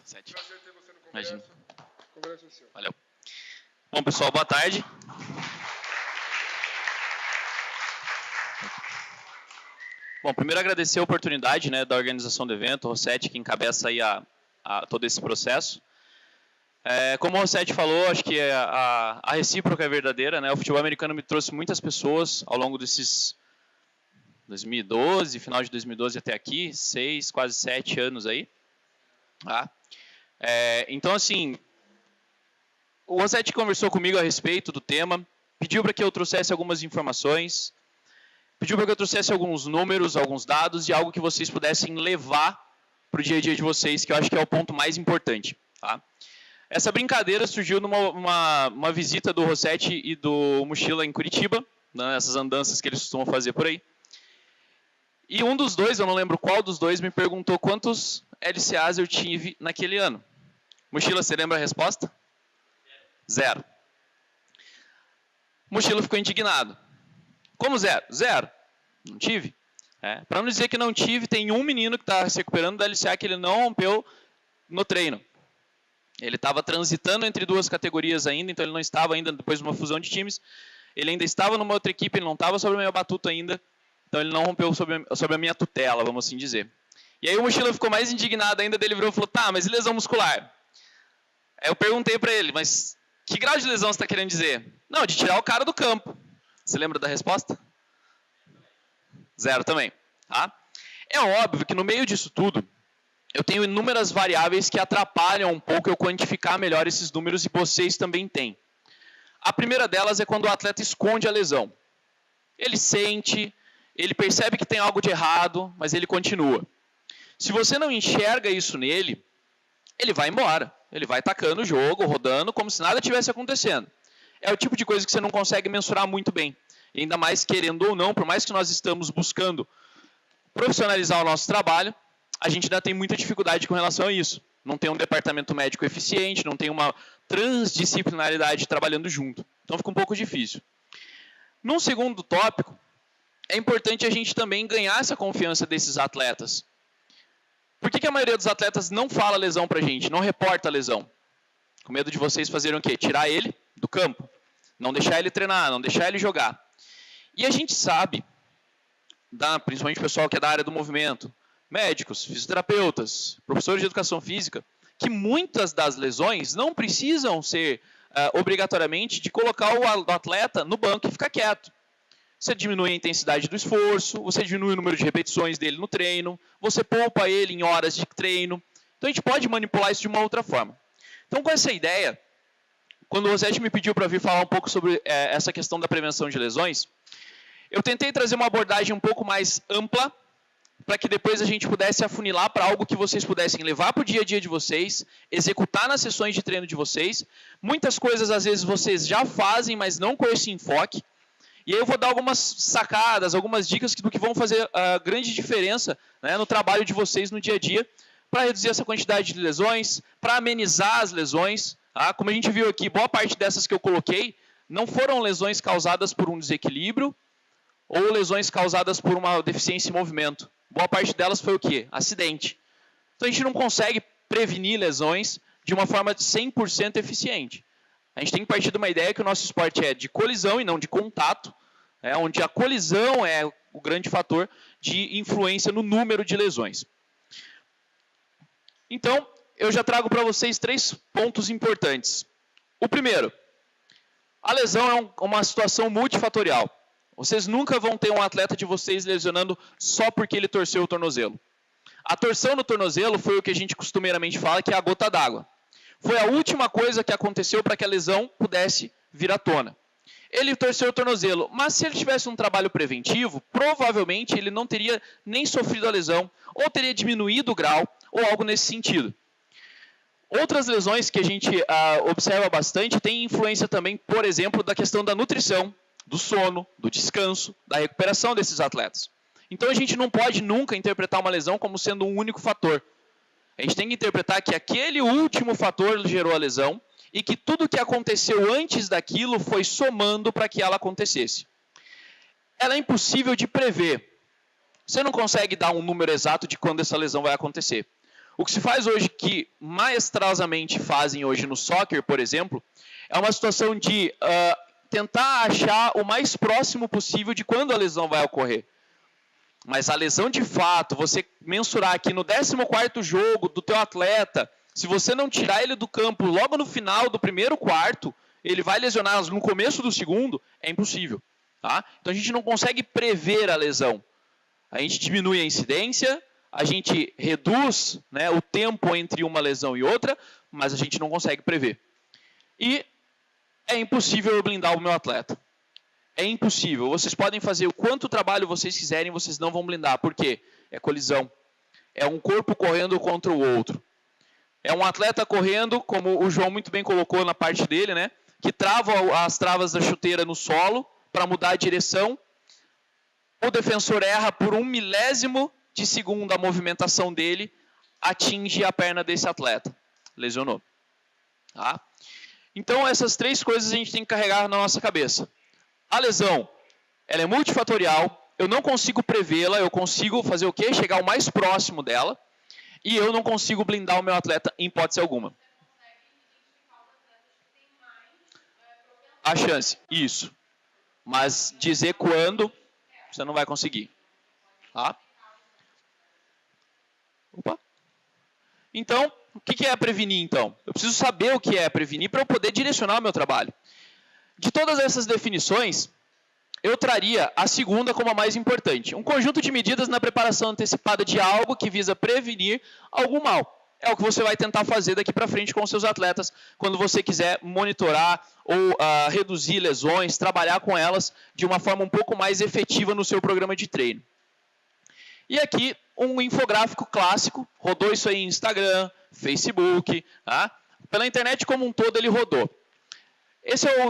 Sete. Prazer ter você no congresso. Imagina. O congresso é seu. Valeu. Bom, pessoal, boa tarde. Bom, primeiro agradecer a oportunidade, né, da organização do evento, o Rossetti, que encabeça aí todo esse processo. Como o Rossetti falou, acho que a recíproca é verdadeira, né? O futebol americano me trouxe muitas pessoas ao longo desses 2012, final de 2012 até aqui, 6, quase 7 anos aí. Tá? Então, assim, o Rossetti conversou comigo a respeito do tema, pediu para que eu trouxesse algumas informações, pediu para que eu trouxesse alguns números, alguns dados e algo que vocês pudessem levar para o dia a dia de vocês, que eu acho que é o ponto mais importante. Tá? Essa brincadeira surgiu numa visita do Rossetti e do Mochila em Curitiba, né, essas andanças que eles costumam fazer por aí. E um dos dois, eu não lembro qual dos dois, me perguntou quantos LCAs eu tive naquele ano. Mochila, você lembra a resposta? 0. Mochila ficou indignado. Como 0? 0. Não tive. Para não dizer que não tive, tem um menino que está se recuperando da LCA que ele não rompeu no treino. Ele estava transitando entre duas categorias ainda, então ele não estava ainda depois de uma fusão de times. Ele ainda estava numa outra equipe, ele não estava sobre a minha batuta ainda, então ele não rompeu sobre a minha tutela, vamos assim dizer. E aí o Mochila ficou mais indignado ainda, dele virou e falou, tá, mas e lesão muscular? Aí eu perguntei para ele, mas que grau de lesão você está querendo dizer? Não, de tirar o cara do campo. Você lembra da resposta? 0 também. Tá? É óbvio que no meio disso tudo, eu tenho inúmeras variáveis que atrapalham um pouco eu quantificar melhor esses números e vocês também têm. A primeira delas é quando o atleta esconde a lesão. Ele sente, ele percebe que tem algo de errado, mas ele continua. Se você não enxerga isso nele, ele vai embora. Ele vai tacando o jogo, rodando, como se nada tivesse acontecendo. É o tipo de coisa que você não consegue mensurar muito bem. E ainda mais querendo ou não, por mais que nós estamos buscando profissionalizar o nosso trabalho, a gente ainda tem muita dificuldade com relação a isso. Não tem um departamento médico eficiente, não tem uma transdisciplinaridade trabalhando junto. Então fica um pouco difícil. Num segundo tópico, é importante a gente também ganhar essa confiança desses atletas. Por que a maioria dos atletas não fala lesão pra gente, não reporta a lesão? Com medo de vocês fazerem o quê? Tirar ele do campo. Não deixar ele treinar, não deixar ele jogar. E a gente sabe, principalmente o pessoal que é da área do movimento, médicos, fisioterapeutas, professores de educação física, que muitas das lesões não precisam ser obrigatoriamente de colocar o atleta no banco e ficar quieto. Você diminui a intensidade do esforço, você diminui o número de repetições dele no treino, você poupa ele em horas de treino. Então a gente pode manipular isso de uma outra forma. Então com essa ideia, quando o Rossetti me pediu para vir falar um pouco sobre essa questão da prevenção de lesões, eu tentei trazer uma abordagem um pouco mais ampla, para que depois a gente pudesse afunilar para algo que vocês pudessem levar para o dia a dia de vocês, executar nas sessões de treino de vocês. Muitas coisas, às vezes, vocês já fazem, mas não com esse enfoque. E aí eu vou dar algumas sacadas, algumas dicas do que vão fazer a grande diferença, né, no trabalho de vocês no dia a dia, para reduzir essa quantidade de lesões, para amenizar as lesões. Tá? Como a gente viu aqui, boa parte dessas que eu coloquei não foram lesões causadas por um desequilíbrio ou lesões causadas por uma deficiência em movimento. Boa parte delas foi o quê? Acidente. Então a gente não consegue prevenir lesões de uma forma 100% eficiente. A gente tem que partir de uma ideia que o nosso esporte é de colisão e não de contato, onde a colisão é o grande fator de influência no número de lesões. Então, eu já trago para vocês 3 pontos importantes. O primeiro, a lesão é uma situação multifatorial. Vocês nunca vão ter um atleta de vocês lesionando só porque ele torceu o tornozelo. A torção no tornozelo foi o que a gente costumeiramente fala que é a gota d'água. Foi a última coisa que aconteceu para que a lesão pudesse vir à tona. Ele torceu o tornozelo, mas se ele tivesse um trabalho preventivo, provavelmente ele não teria nem sofrido a lesão, ou teria diminuído o grau, ou algo nesse sentido. Outras lesões que a gente observa bastante têm influência também, por exemplo, da questão da nutrição, do sono, do descanso, da recuperação desses atletas. Então a gente não pode nunca interpretar uma lesão como sendo um único fator. A gente tem que interpretar que aquele último fator gerou a lesão e que tudo que aconteceu antes daquilo foi somando para que ela acontecesse. Ela é impossível de prever. Você não consegue dar um número exato de quando essa lesão vai acontecer. O que se faz hoje, que maestrosamente fazem hoje no soccer, por exemplo, é uma situação de tentar achar o mais próximo possível de quando a lesão vai ocorrer. Mas a lesão de fato, você mensurar que no 14º jogo do teu atleta, se você não tirar ele do campo logo no final do primeiro quarto, ele vai lesionar no começo do segundo, é impossível. Tá? Então a gente não consegue prever a lesão. A gente diminui a incidência, a gente reduz, né, o tempo entre uma lesão e outra, mas a gente não consegue prever. E é impossível eu blindar o meu atleta. É impossível. Vocês podem fazer o quanto trabalho vocês quiserem, vocês não vão blindar. Por quê? É colisão. É um corpo correndo contra o outro. É um atleta correndo, como o João muito bem colocou na parte dele, né, que trava as travas da chuteira no solo para mudar a direção. O defensor erra por 1 milésimo de segundo a movimentação dele, atinge a perna desse atleta. Lesionou. Tá? Então, essas 3 coisas a gente tem que carregar na nossa cabeça. A lesão, ela é multifatorial, eu não consigo prevê-la, eu consigo fazer o quê? Chegar o mais próximo dela, e eu não consigo blindar o meu atleta em hipótese alguma. A chance, isso. Mas dizer quando, você não vai conseguir. Tá? Opa. Então, o que é prevenir, então? Eu preciso saber o que é prevenir para eu poder direcionar o meu trabalho. De todas essas definições, eu traria a segunda como a mais importante. Um conjunto de medidas na preparação antecipada de algo que visa prevenir algum mal. É o que você vai tentar fazer daqui para frente com os seus atletas, quando você quiser monitorar ou reduzir lesões, trabalhar com elas de uma forma um pouco mais efetiva no seu programa de treino. E aqui, um infográfico clássico, rodou isso aí em Instagram, Facebook, tá? Pela internet como um todo ele rodou. Esse é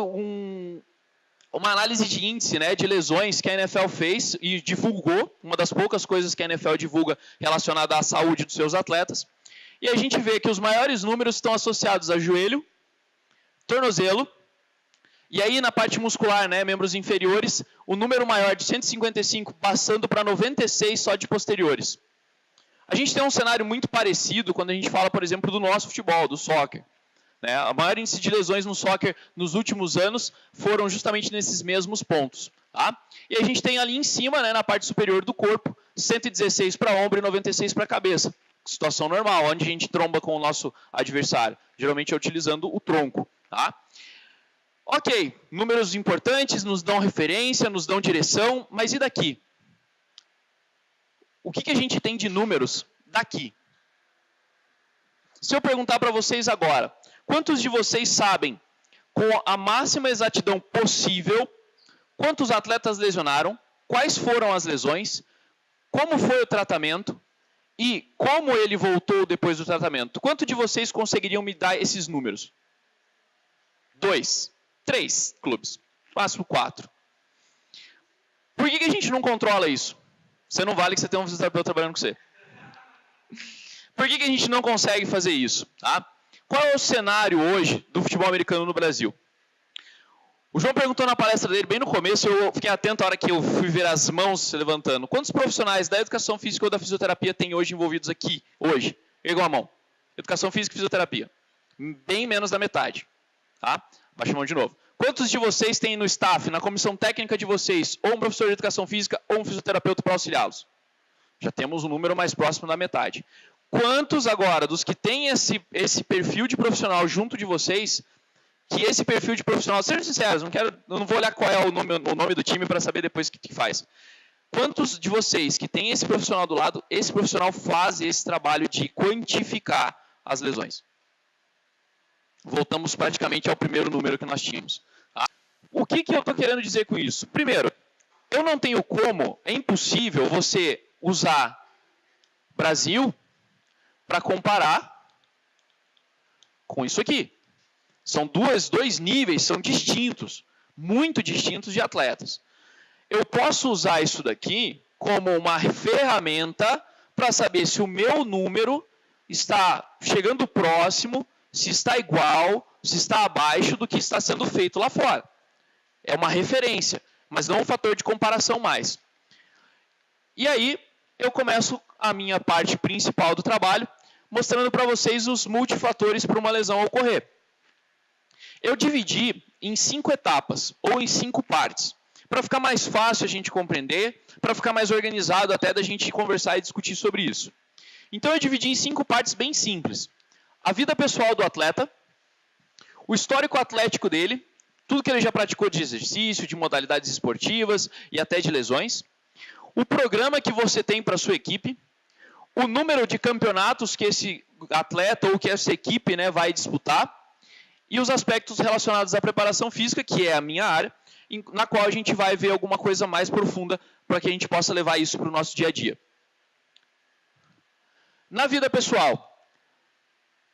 uma análise de índice, né, de lesões que a NFL fez e divulgou, uma das poucas coisas que a NFL divulga relacionada à saúde dos seus atletas. E a gente vê que os maiores números estão associados a joelho, tornozelo, e aí na parte muscular, né, membros inferiores, o número maior de 155 passando para 96 só de posteriores. A gente tem um cenário muito parecido quando a gente fala, por exemplo, do nosso futebol, do soccer. Né? A maior índice de lesões no soccer nos últimos anos foram justamente nesses mesmos pontos. Tá? E a gente tem ali em cima, né, na parte superior do corpo, 116 para ombro e 96 para cabeça. Situação normal, onde a gente tromba com o nosso adversário. Geralmente é utilizando o tronco. Tá? Ok, números importantes, nos dão referência, nos dão direção, mas e daqui? O que a gente tem de números daqui? Se eu perguntar para vocês agora, quantos de vocês sabem, com a máxima exatidão possível, quantos atletas lesionaram, quais foram as lesões, como foi o tratamento e como ele voltou depois do tratamento? Quanto de vocês conseguiriam me dar esses números? 2, 3 clubes, máximo 4. Por que a gente não controla isso? Você não vale que você tem um fisioterapeuta trabalhando com você. Por que a gente não consegue fazer isso? Tá? Qual é o cenário hoje do futebol americano no Brasil? O João perguntou na palestra dele, bem no começo, eu fiquei atento a hora que eu fui ver as mãos se levantando. Quantos profissionais da educação física ou da fisioterapia tem hoje envolvidos aqui, hoje? Ergam a mão. Educação física e fisioterapia. Bem menos da metade. Tá? Baixa a mão de novo. Quantos de vocês têm no staff, na comissão técnica de vocês, ou um professor de educação física ou um fisioterapeuta para auxiliá-los? Já temos um número mais próximo da metade. Quantos agora, dos que têm esse perfil de profissional junto de vocês, que esse perfil de profissional, sejam sinceros, eu não vou olhar qual é o nome do time para saber depois o que faz. Quantos de vocês que têm esse profissional do lado, esse profissional faz esse trabalho de quantificar as lesões? Voltamos praticamente ao primeiro número que nós tínhamos. Tá? O que eu estou querendo dizer com isso? Primeiro, eu não tenho como, é impossível você usar Brasil para comparar com isso aqui. São dois níveis, são distintos, muito distintos de atletas. Eu posso usar isso daqui como uma ferramenta para saber se o meu número está chegando próximo, se está igual, se está abaixo do que está sendo feito lá fora. É uma referência, mas não um fator de comparação mais. E aí, eu começo a minha parte principal do trabalho, mostrando para vocês os multifatores para uma lesão ocorrer. Eu dividi em 5 etapas, ou em 5 partes, para ficar mais fácil a gente compreender, para ficar mais organizado até da gente conversar e discutir sobre isso. Então eu dividi em 5 partes bem simples. A vida pessoal do atleta, o histórico atlético dele, tudo que ele já praticou de exercício, de modalidades esportivas e até de lesões, o programa que você tem para a sua equipe, o número de campeonatos que esse atleta ou que essa equipe, né, vai disputar, e os aspectos relacionados à preparação física, que é a minha área, na qual a gente vai ver alguma coisa mais profunda para que a gente possa levar isso para o nosso dia a dia. Na vida pessoal,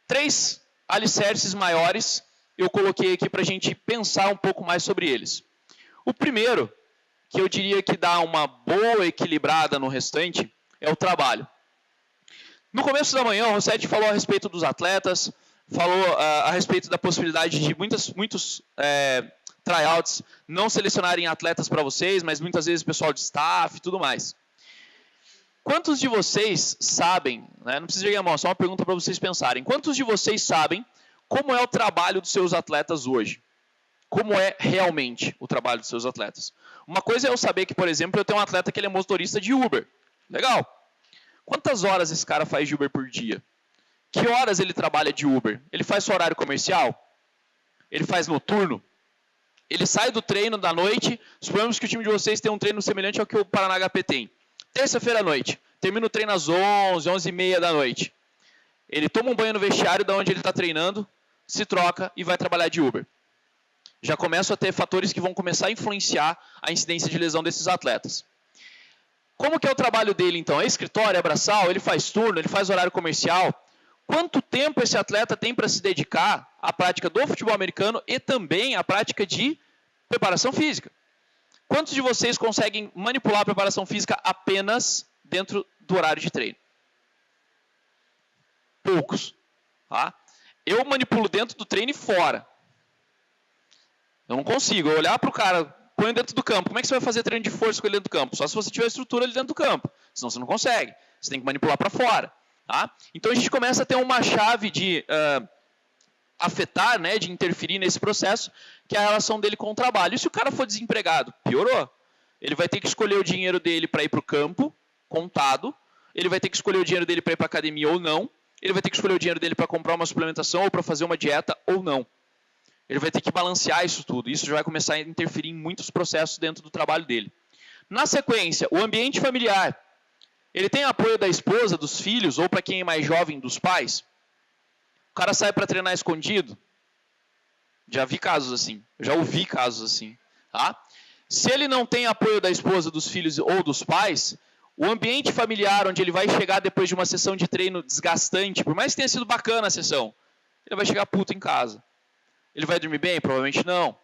3 alicerces maiores eu coloquei aqui para a gente pensar um pouco mais sobre eles. O primeiro, que eu diria que dá uma boa equilibrada no restante, é o trabalho. No começo da manhã, o Rossetti falou a respeito dos atletas, falou a respeito da possibilidade de muitos tryouts não selecionarem atletas para vocês, mas muitas vezes pessoal de staff e tudo mais. Quantos de vocês sabem, né, não precisa erguer a mão, só uma pergunta para vocês pensarem, quantos de vocês sabem como é o trabalho dos seus atletas hoje? Como é realmente o trabalho dos seus atletas? Uma coisa é eu saber que, por exemplo, eu tenho um atleta que ele é motorista de Uber. Legal. Quantas horas esse cara faz de Uber por dia? Que horas ele trabalha de Uber? Ele faz só horário comercial? Ele faz noturno? Ele sai do treino da noite, suponhamos que o time de vocês tem um treino semelhante ao que o Paraná HP tem. Terça-feira à noite, termina o treino às 11, 11h30 da noite. Ele toma um banho no vestiário da onde ele está treinando, se troca e vai trabalhar de Uber. Já começam a ter fatores que vão começar a influenciar a incidência de lesão desses atletas. Como que é o trabalho dele então? É escritório, é braçal, ele faz turno, ele faz horário comercial? Quanto tempo esse atleta tem para se dedicar à prática do futebol americano e também à prática de preparação física? Quantos de vocês conseguem manipular a preparação física apenas dentro do horário de treino? Poucos. Tá? Eu manipulo dentro do treino e fora. Eu não consigo. Eu olhar para o cara, põe dentro do campo. Como é que você vai fazer treino de força com ele dentro do campo? Só se você tiver estrutura ali dentro do campo. Senão você não consegue. Você tem que manipular para fora. Tá? Então a gente começa a ter uma chave de afetar, né, de interferir nesse processo, que é a relação dele com o trabalho. E se o cara for desempregado? Piorou. Ele vai ter que escolher o dinheiro dele para ir para o campo, contado. Ele vai ter que escolher o dinheiro dele para ir para a academia ou não. Ele vai ter que escolher o dinheiro dele para comprar uma suplementação ou para fazer uma dieta ou não. Ele vai ter que balancear isso tudo. Isso já vai começar a interferir em muitos processos dentro do trabalho dele. Na sequência, o ambiente familiar. Ele tem apoio da esposa, dos filhos, ou para quem é mais jovem, dos pais? O cara sai para treinar escondido? Já vi casos assim. Já ouvi casos assim. Tá? Se ele não tem apoio da esposa, dos filhos ou dos pais, o ambiente familiar onde ele vai chegar depois de uma sessão de treino desgastante, por mais que tenha sido bacana a sessão, ele vai chegar puto em casa. Ele vai dormir bem? Provavelmente não.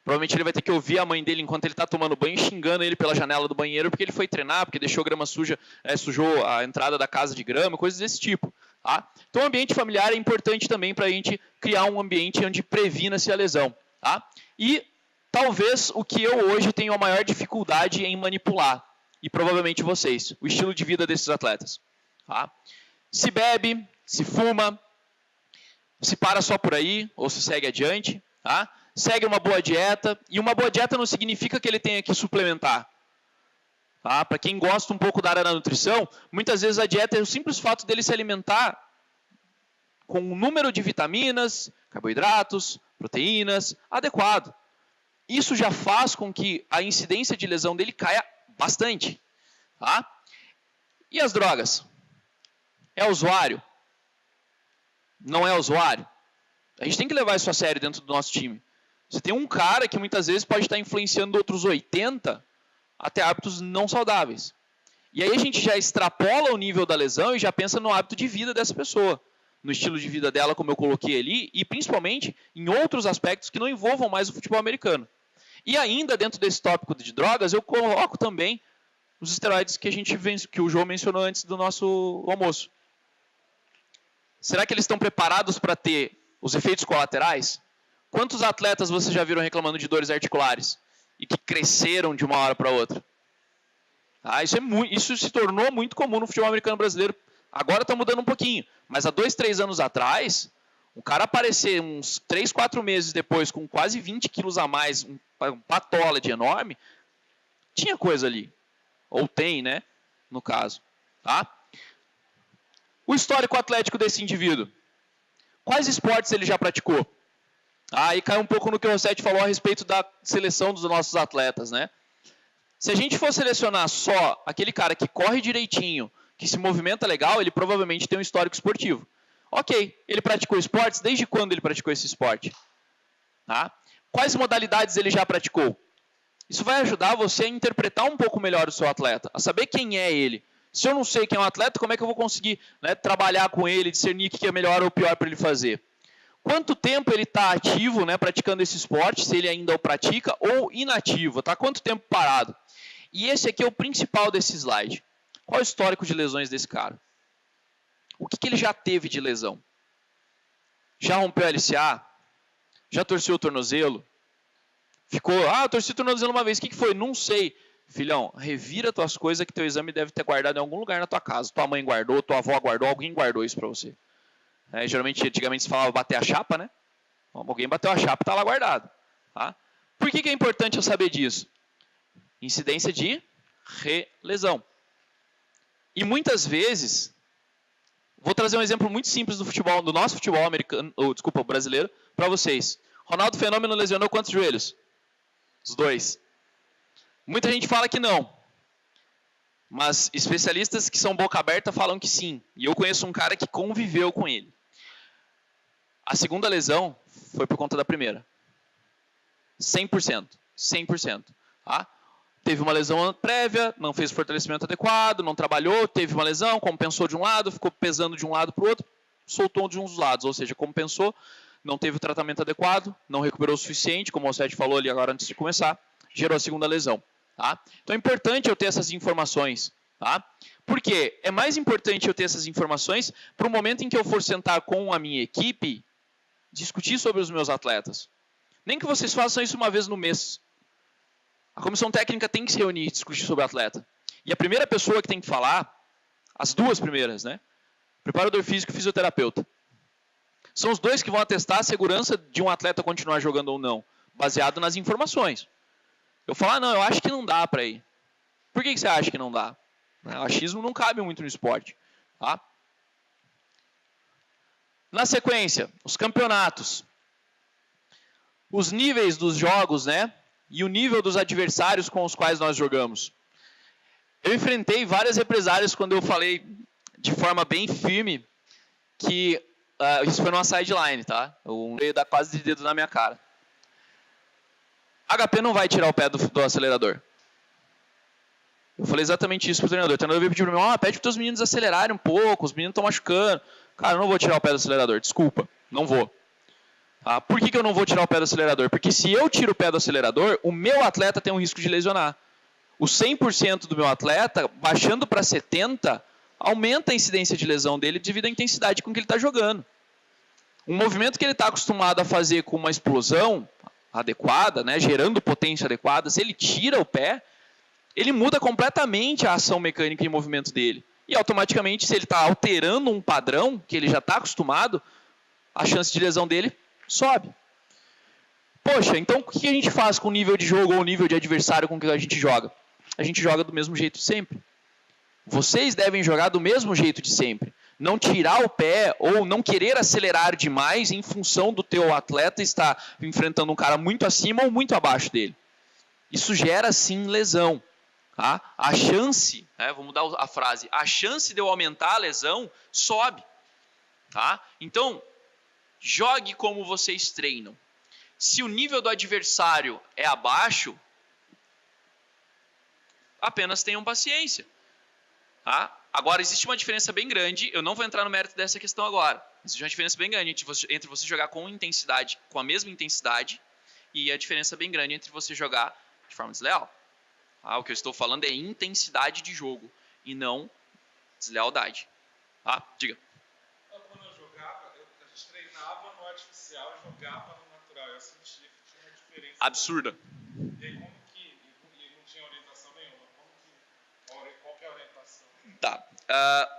Provavelmente ele vai ter que ouvir a mãe dele enquanto ele está tomando banho, xingando ele pela janela do banheiro porque ele foi treinar, porque deixou grama suja, sujou a entrada da casa de grama, coisas desse tipo. Tá? Então o ambiente familiar é importante também para a gente criar um ambiente onde previna-se a lesão. Tá? E talvez o que eu hoje tenho a maior dificuldade em manipular, e provavelmente vocês, o estilo de vida desses atletas. Tá? Se bebe, se fuma, se para só por aí, ou se segue adiante, tá? Segue uma boa dieta, e uma boa dieta não significa que ele tenha que suplementar. Tá? Para quem gosta um pouco da área da nutrição, muitas vezes a dieta é o simples fato dele se alimentar com um número de vitaminas, carboidratos, proteínas adequado. Isso já faz com que a incidência de lesão dele caia bastante. Tá? E as drogas? É usuário? Não é usuário? A gente tem que levar isso a sério dentro do nosso time. Você tem um cara que muitas vezes pode estar influenciando outros 80 até hábitos não saudáveis. E aí a gente já extrapola o nível da lesão e já pensa no hábito de vida dessa pessoa, no estilo de vida dela, como eu coloquei ali, e principalmente em outros aspectos que não envolvam mais o futebol americano. E ainda dentro desse tópico de drogas, eu coloco também os esteroides que o João mencionou antes do nosso almoço. Será que eles estão preparados para ter os efeitos colaterais? Quantos atletas vocês já viram reclamando de dores articulares e que cresceram de uma hora para outra? Isso se tornou muito comum no futebol americano brasileiro, Agora está mudando um pouquinho. Mas há 2, 3 anos atrás, o cara aparecer uns 3, 4 meses depois com quase 20 quilos a mais, um patola de enorme, tinha coisa ali. Ou tem, né? No caso. Tá? O histórico atlético desse indivíduo. Quais esportes ele já praticou? Aí cai um pouco no que o Rossetti falou a respeito da seleção dos nossos atletas, né? Se a gente for selecionar só aquele cara que corre direitinho, que se movimenta legal, ele provavelmente tem um histórico esportivo. Ok, ele praticou esportes? Desde quando ele praticou esse esporte? Tá? Quais modalidades ele já praticou? Isso vai ajudar você a interpretar um pouco melhor o seu atleta, a saber quem é ele. Se eu não sei quem é um atleta, como é que eu vou conseguir, né, trabalhar com ele, discernir o que é melhor ou pior para ele fazer? Quanto tempo ele está ativo, né, praticando esse esporte, se ele ainda o pratica, ou inativo, tá? Quanto tempo parado? E esse aqui é o principal desse slide. Qual é o histórico de lesões desse cara? O que ele já teve de lesão? Já rompeu a LCA? Já torceu o tornozelo? Ficou, eu torci o tornozelo uma vez, o que foi? Não sei. Filhão, revira tuas coisas que teu exame deve ter guardado em algum lugar na tua casa. Tua mãe guardou, tua avó guardou, alguém guardou isso para você. Geralmente, antigamente se falava bater a chapa, né? Alguém bateu a chapa e está lá guardado. Tá? Por que é importante eu saber disso? Incidência de relesão. E muitas vezes, vou trazer um exemplo muito simples do futebol, do nosso futebol americano, brasileiro, para vocês. Ronaldo Fenômeno lesionou quantos joelhos? Os 2. Muita gente fala que não. Mas especialistas que são boca aberta falam que sim. E eu conheço um cara que conviveu com ele. A segunda lesão foi por conta da primeira. 100%. 100%. Tá? Teve uma lesão prévia, não fez o fortalecimento adequado, não trabalhou, teve uma lesão, compensou de um lado, ficou pesando de um lado para o outro, soltou de um dos lados. Ou seja, compensou, não teve o tratamento adequado, não recuperou o suficiente, como o Sérgio falou ali agora antes de começar, gerou a segunda lesão. Tá? Então é importante eu ter essas informações. Tá? Por quê? É mais importante eu ter essas informações para o momento em que eu for sentar com a minha equipe, discutir sobre os meus atletas. Nem que vocês façam isso uma vez no mês. A comissão técnica tem que se reunir e discutir sobre o atleta. E a primeira pessoa que tem que falar, as duas primeiras, né? Preparador físico e fisioterapeuta. São os dois que vão atestar a segurança de um atleta continuar jogando ou não, baseado nas informações. Eu falo, não, eu acho que não dá para ir. Por que você acha que não dá? O achismo não cabe muito no esporte. Tá? Na sequência, os campeonatos. Os níveis dos jogos, né? E o nível dos adversários com os quais nós jogamos. Eu enfrentei várias represálias quando eu falei de forma bem firme que isso foi numa sideline, tá? Eu ia dar quase de dedo na minha cara. HP não vai tirar o pé do acelerador. Eu falei exatamente isso pro treinador. O treinador veio pedir para mim, pede para os meninos acelerarem um pouco, os meninos estão machucando. Cara, eu não vou tirar o pé do acelerador, desculpa, não vou. Tá? Por que eu não vou tirar o pé do acelerador? Porque se eu tiro o pé do acelerador, o meu atleta tem um risco de lesionar. O 100% do meu atleta, baixando para 70%, aumenta a incidência de lesão dele devido à intensidade com que ele está jogando. Um movimento que ele está acostumado a fazer com uma explosão adequada, né, gerando potência adequada, se ele tira o pé, ele muda completamente a ação mecânica e movimento dele. E automaticamente, se ele está alterando um padrão que ele já está acostumado, a chance de lesão dele sobe. Poxa, então o que a gente faz com o nível de jogo ou o nível de adversário com que a gente joga? A gente joga do mesmo jeito sempre. Vocês devem jogar do mesmo jeito de sempre. Não tirar o pé ou não querer acelerar demais em função do teu atleta estar enfrentando um cara muito acima ou muito abaixo dele. Isso gera sim lesão. Tá? A chance, vou mudar a frase, a chance de eu aumentar a lesão sobe. Tá? Então, jogue como vocês treinam. Se o nível do adversário é abaixo, apenas tenham paciência. Tá? Agora, existe uma diferença bem grande, eu não vou entrar no mérito dessa questão agora, existe uma diferença bem grande entre você jogar com intensidade, com a mesma intensidade, e a diferença bem grande entre você jogar de forma desleal. Tá? O que eu estou falando é intensidade de jogo, e não deslealdade. Tá? Diga. Quando eu jogava, a gente treinava no artificial e jogava no natural. Eu sentia que tinha uma diferença. Absurda. E aí, como que... E não tinha orientação nenhuma. Qual que é a orientação? Tá.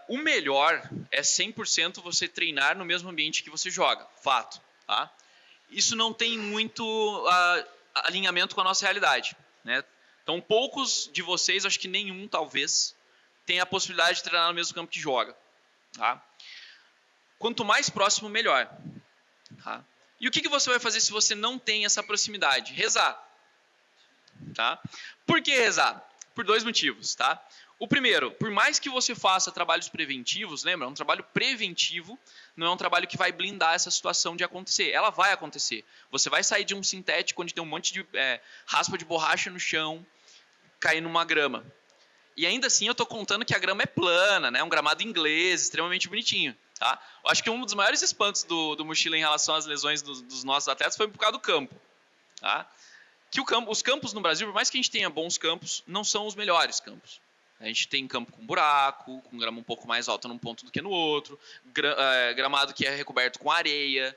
O melhor é 100% você treinar no mesmo ambiente que você joga. Fato. Tá? Isso não tem muito alinhamento com a nossa realidade. Né? Então, poucos de vocês, acho que nenhum talvez, tem a possibilidade de treinar no mesmo campo que joga. Tá? Quanto mais próximo, melhor. Tá? E o que você vai fazer se você não tem essa proximidade? Rezar. Tá? Por que rezar? Por 2 motivos. Tá? O primeiro, por mais que você faça trabalhos preventivos, lembra? Um trabalho preventivo não é um trabalho que vai blindar essa situação de acontecer. Ela vai acontecer. Você vai sair de um sintético onde tem um monte de raspa de borracha no chão, cair numa grama. E ainda assim eu estou contando que a grama é plana, né? Um gramado inglês, extremamente bonitinho. Tá? Eu acho que um dos maiores espantos do Mochila em relação às lesões dos nossos atletas foi por causa do campo. Tá? Que os campos no Brasil, por mais que a gente tenha bons campos, não são os melhores campos. A gente tem campo com buraco, com grama um pouco mais alta num ponto do que no outro, gramado que é recoberto com areia.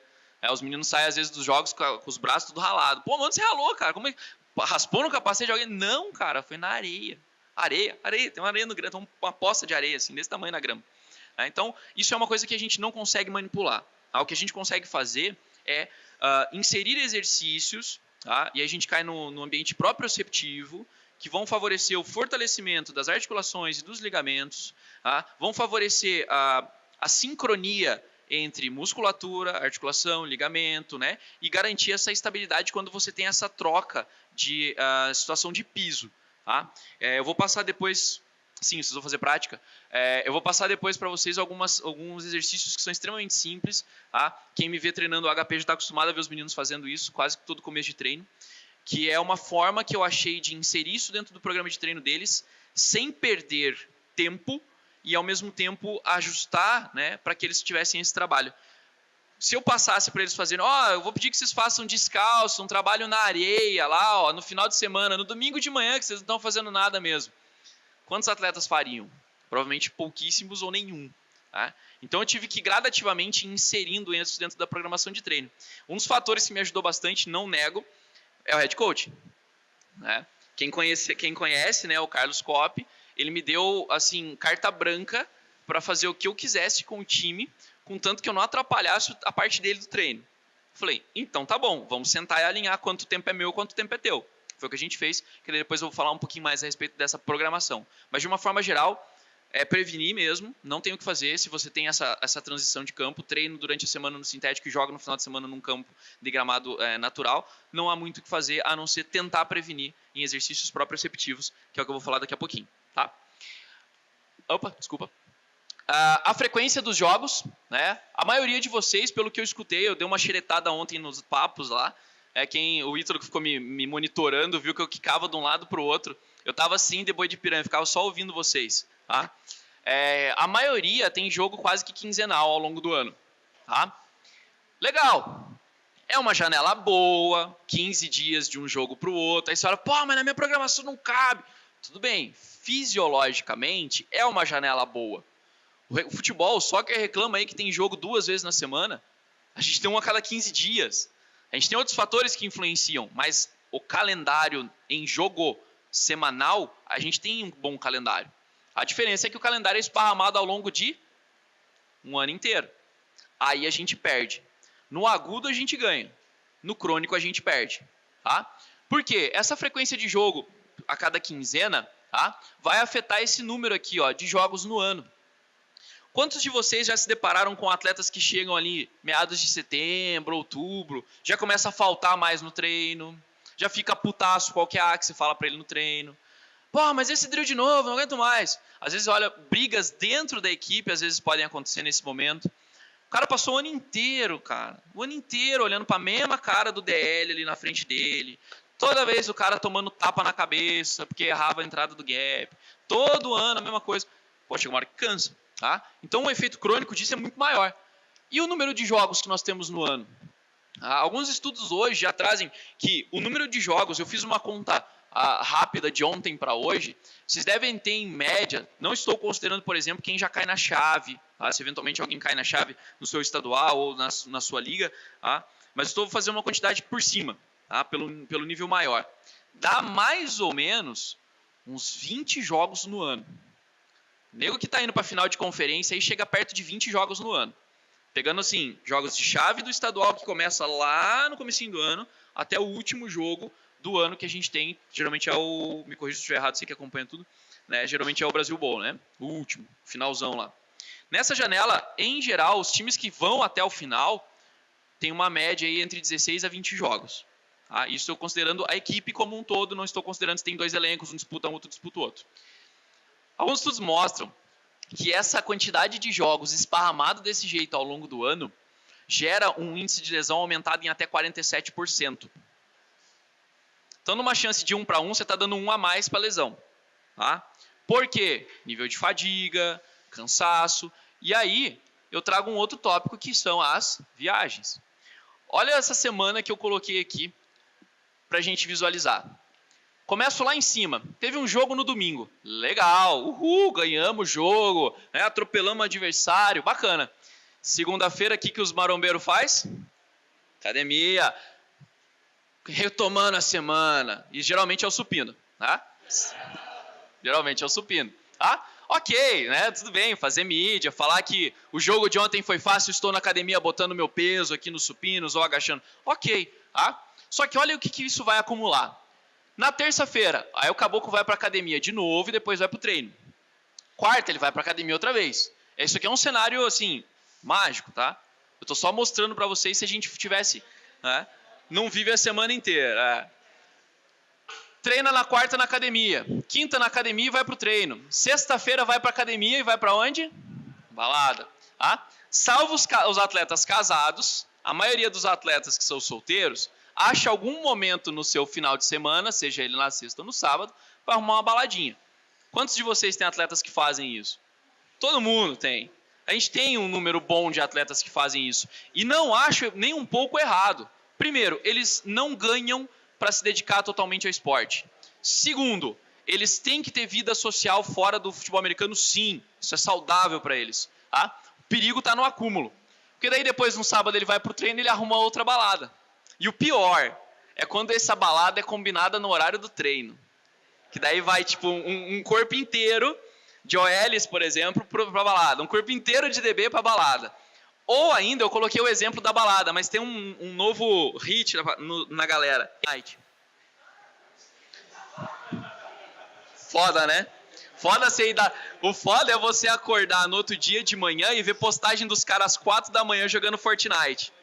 Os meninos saem às vezes dos jogos com os braços tudo ralado. Pô, mano, você ralou, cara. Como é? Raspou no capacete de alguém? Não, cara, foi na areia. Areia, tem uma areia no grama, tem uma poça de areia assim, desse tamanho na grama. Então, isso é uma coisa que a gente não consegue manipular. O que a gente consegue fazer é inserir exercícios, tá? E aí a gente cai no ambiente proprioceptivo, que vão favorecer o fortalecimento das articulações e dos ligamentos, tá? Vão favorecer a sincronia entre musculatura, articulação, ligamento, né? E garantir essa estabilidade quando você tem essa troca de situação de piso. Tá? Eu vou passar depois, sim, vocês vão fazer prática, eu vou passar depois para vocês alguns exercícios que são extremamente simples. Tá? Quem me vê treinando o HP já está acostumado a ver os meninos fazendo isso, quase que todo começo de treino, que é uma forma que eu achei de inserir isso dentro do programa de treino deles, sem perder tempo e ao mesmo tempo ajustar, né, para que eles tivessem esse trabalho. Se eu passasse para eles fazerem, eu vou pedir que vocês façam descalço, um trabalho na areia lá, no final de semana, no domingo de manhã, que vocês não estão fazendo nada mesmo. Quantos atletas fariam? Provavelmente pouquíssimos ou nenhum. Tá? Então eu tive que gradativamente ir inserindo isso dentro da programação de treino. Um dos fatores que me ajudou bastante, não nego, é o head coach. Né? Quem conhece, né, o Carlos Kopp, ele me deu assim, carta branca para fazer o que eu quisesse com o time, contanto que eu não atrapalhasse a parte dele do treino. Falei, então tá bom, vamos sentar e alinhar quanto tempo é meu, quanto tempo é teu. Foi o que a gente fez, que depois eu vou falar um pouquinho mais a respeito dessa programação. Mas de uma forma geral, é prevenir mesmo, não tem o que fazer. Se você tem essa transição de campo, treino durante a semana no sintético e joga no final de semana num campo de gramado natural, não há muito o que fazer, a não ser tentar prevenir em exercícios proprioceptivos, que é o que eu vou falar daqui a pouquinho. Tá? Opa, desculpa. A frequência dos jogos, né? A maioria de vocês, pelo que eu escutei, eu dei uma xeretada ontem nos papos lá, o Ítalo que ficou me monitorando, viu que eu quicava de um lado para o outro. Eu estava assim de boi de piranha, ficava só ouvindo vocês. Tá? A maioria tem jogo quase que quinzenal ao longo do ano. Tá? Legal. É uma janela boa, 15 dias de um jogo para o outro. Aí você fala, pô, mas na minha programação não cabe. Tudo bem, fisiologicamente é uma janela boa. O futebol, só que reclama aí que tem jogo 2 vezes na semana. A gente tem um a cada 15 dias. A gente tem outros fatores que influenciam, mas o calendário em jogo semanal, a gente tem um bom calendário. A diferença é que o calendário é esparramado ao longo de um ano inteiro. Aí a gente perde. No agudo a gente ganha. No crônico a gente perde. Tá? Por quê? Essa frequência de jogo a cada quinzena, tá, vai afetar esse número aqui, ó, de jogos no ano. Quantos de vocês já se depararam com atletas que chegam ali meados de setembro, outubro, já começa a faltar mais no treino, já fica putaço qualquer que se fala para ele no treino. Pô, mas esse drill de novo, não aguento mais. Às vezes, olha, brigas dentro da equipe, às vezes podem acontecer nesse momento. O cara passou o ano inteiro, olhando para a mesma cara do DL ali na frente dele. Toda vez o cara tomando tapa na cabeça, porque errava a entrada do gap. Todo ano a mesma coisa. Pô, chega uma hora que cansa. Tá? Então o efeito crônico disso é muito maior. E o número de jogos que nós temos no ano? Alguns estudos hoje já trazem que o número de jogos, eu fiz uma conta rápida de ontem para hoje, vocês devem ter em média, não estou considerando, por exemplo, quem já cai na chave, tá? Se eventualmente alguém cai na chave no seu estadual ou na sua liga, tá? Mas estou fazendo uma quantidade por cima, tá? pelo nível maior. Dá mais ou menos uns 20 jogos no ano. Nego que tá indo pra final de conferência aí chega perto de 20 jogos no ano. Pegando assim, jogos de chave do estadual que começa lá no comecinho do ano até o último jogo do ano que a gente tem. Geralmente é o... Me corrija se estiver errado, você que acompanha tudo. Né? Geralmente é o Brasil Bowl, né? O último, finalzão lá. Nessa janela, em geral, os times que vão até o final tem uma média aí entre 16 a 20 jogos. Tá? Isso eu considerando a equipe como um todo, não estou considerando se tem 2 elencos, um disputa um, outro disputa o outro. Alguns estudos mostram que essa quantidade de jogos esparramado desse jeito ao longo do ano gera um índice de lesão aumentado em até 47%. Então, numa chance de 1 para 1, você está dando 1 a mais para lesão. Tá? Por quê? Nível de fadiga, cansaço. E aí, eu trago um outro tópico que são as viagens. Olha essa semana que eu coloquei aqui para a gente visualizar. Começo lá em cima. Teve um jogo no domingo. Legal. Uhul, ganhamos o jogo. Né? Atropelamos o adversário. Bacana. Segunda-feira, o que os marombeiros faz? Academia. Retomando a semana. E geralmente é o supino. Tá? Geralmente é o supino. Tá? Ok, né? Tudo bem. Fazer mídia. Falar que o jogo de ontem foi fácil. Estou na academia botando meu peso aqui nos supinos ou agachando. Ok. Tá? Só que olha o que isso vai acumular. Na terça-feira, aí o caboclo vai para a academia de novo e depois vai para o treino. Quarta, ele vai para a academia outra vez. Isso aqui é um cenário, assim, mágico, tá? Eu estou só mostrando para vocês se a gente tivesse... Né, não vive a semana inteira. Treina na quarta na academia. Quinta na academia e vai para o treino. Sexta-feira vai para a academia e vai para onde? Balada. Tá? Salvo os atletas casados, a maioria dos atletas que são solteiros... acha algum momento no seu final de semana, seja ele na sexta ou no sábado, para arrumar uma baladinha. Quantos de vocês têm atletas que fazem isso? Todo mundo tem. A gente tem um número bom de atletas que fazem isso. E não acho nem um pouco errado. Primeiro, eles não ganham para se dedicar totalmente ao esporte. Segundo, eles têm que ter vida social fora do futebol americano, sim. Isso é saudável para eles. Tá? O perigo está no acúmulo. Porque daí depois, no sábado, ele vai para o treino e ele arruma outra balada. E o pior é quando essa balada é combinada no horário do treino. Que daí vai tipo um corpo inteiro de OLs, por exemplo, para balada. Um corpo inteiro de DB para balada. Ou ainda, eu coloquei o exemplo da balada, mas tem um novo hit na galera. Foda, né? Foda você o foda é você acordar no outro dia de manhã e ver postagem dos caras às 4 da manhã jogando Fortnite.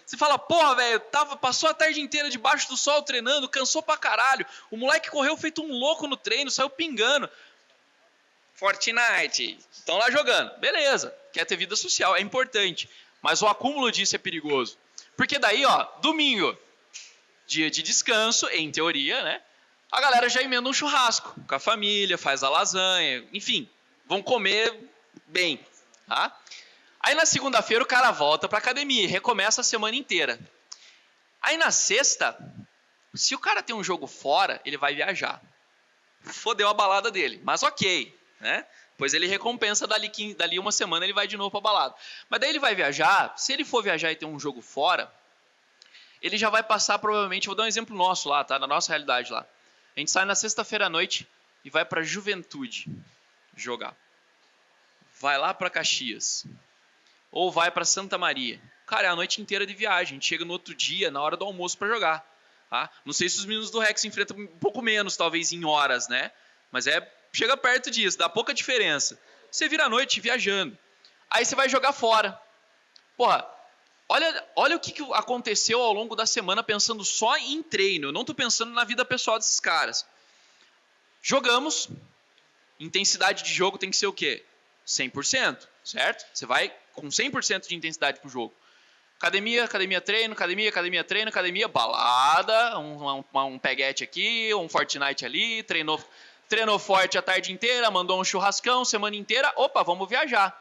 Você fala, porra, velho, passou a tarde inteira debaixo do sol treinando, cansou pra caralho. O moleque correu feito um louco no treino, saiu pingando. Fortnite. Estão lá jogando. Beleza, quer ter vida social, é importante. Mas o acúmulo disso é perigoso. Porque daí, ó, domingo, dia de descanso, em teoria, né? A galera já emenda um churrasco com a família, faz a lasanha, enfim, vão comer bem, tá? Aí na segunda-feira o cara volta para a academia e recomeça a semana inteira. Aí na sexta, se o cara tem um jogo fora, ele vai viajar. Fodeu a balada dele, mas ok, né? Pois ele recompensa dali uma semana, ele vai de novo para a balada. Mas daí ele vai viajar, se ele for viajar e ter um jogo fora, ele já vai passar provavelmente, vou dar um exemplo nosso lá, tá? Na nossa realidade lá. A gente sai na sexta-feira à noite e vai para Juventude jogar. Vai lá para Caxias. Ou vai para Santa Maria. Cara, é a noite inteira de viagem. A gente chega no outro dia, na hora do almoço, para jogar. Tá? Não sei se os meninos do Rex enfrentam um pouco menos, talvez, em horas, né? Mas chega perto disso, dá pouca diferença. Você vira a noite viajando. Aí você vai jogar fora. Porra, olha o que aconteceu ao longo da semana pensando só em treino. Eu não estou pensando na vida pessoal desses caras. Jogamos. Intensidade de jogo tem que ser o quê? 100%, certo? Você vai com 100% de intensidade pro jogo. Academia, treino, academia, treino, academia, balada, um peguete aqui, um Fortnite ali, treinou forte a tarde inteira, mandou um churrascão, semana inteira, opa, vamos viajar.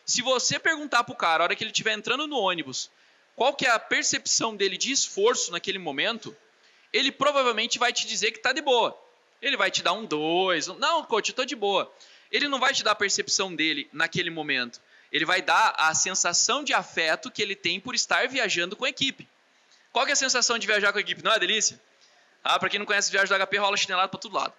Se você perguntar pro cara, a hora que ele estiver entrando no ônibus, qual que é a percepção dele de esforço naquele momento, ele provavelmente vai te dizer que tá de boa. Ele vai te dar um 2, não, coach, eu tô de boa. Ele não vai te dar a percepção dele naquele momento. Ele vai dar a sensação de afeto que ele tem por estar viajando com a equipe. Qual que é a sensação de viajar com a equipe? Não é delícia? Para quem não conhece, viagem do HP rola chinelado para todo lado.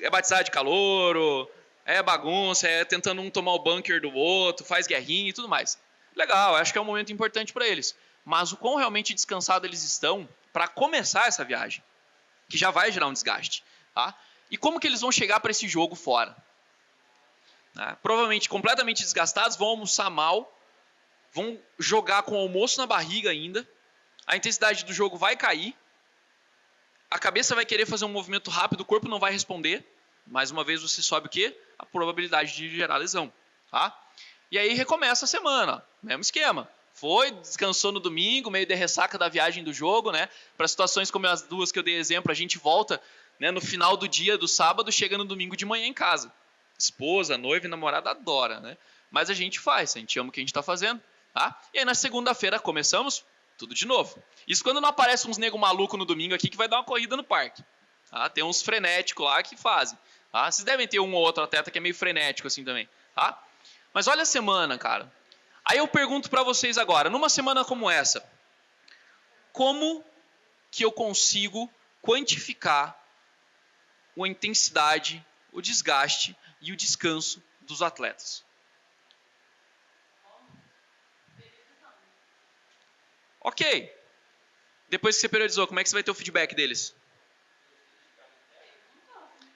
É batizado de calouro, é bagunça, é tentando um tomar o bunker do outro, faz guerrinha e tudo mais. Legal, acho que é um momento importante para eles. Mas o quão realmente descansado eles estão para começar essa viagem, que já vai gerar um desgaste. Tá? E como que eles vão chegar para esse jogo fora? Provavelmente completamente desgastados, vão almoçar mal, vão jogar com o almoço na barriga ainda, a intensidade do jogo vai cair, a cabeça vai querer fazer um movimento rápido, o corpo não vai responder. Mais uma vez você sobe o quê? A probabilidade de gerar lesão. Tá? E aí recomeça a semana, mesmo esquema. Foi, descansou no domingo, meio de ressaca da viagem do jogo, né? Para situações como as duas que eu dei exemplo, a gente volta, né, no final do dia do sábado, chega no domingo de manhã em casa. Esposa, noiva e namorada adora, né? Mas a gente faz, a gente ama o que a gente está fazendo. Tá? E aí na segunda-feira começamos tudo de novo. Isso quando não aparece uns nego maluco no domingo aqui que vai dar uma corrida no parque. Tá? Tem uns frenéticos lá que fazem. Tá? Vocês devem ter um ou outro atleta que é meio frenético assim também. Tá? Mas olha a semana, cara. Aí eu pergunto para vocês agora, numa semana como essa, como que eu consigo quantificar a intensidade, o desgaste e o descanso dos atletas? Ok. Depois que você periodizou, como é que você vai ter o feedback deles?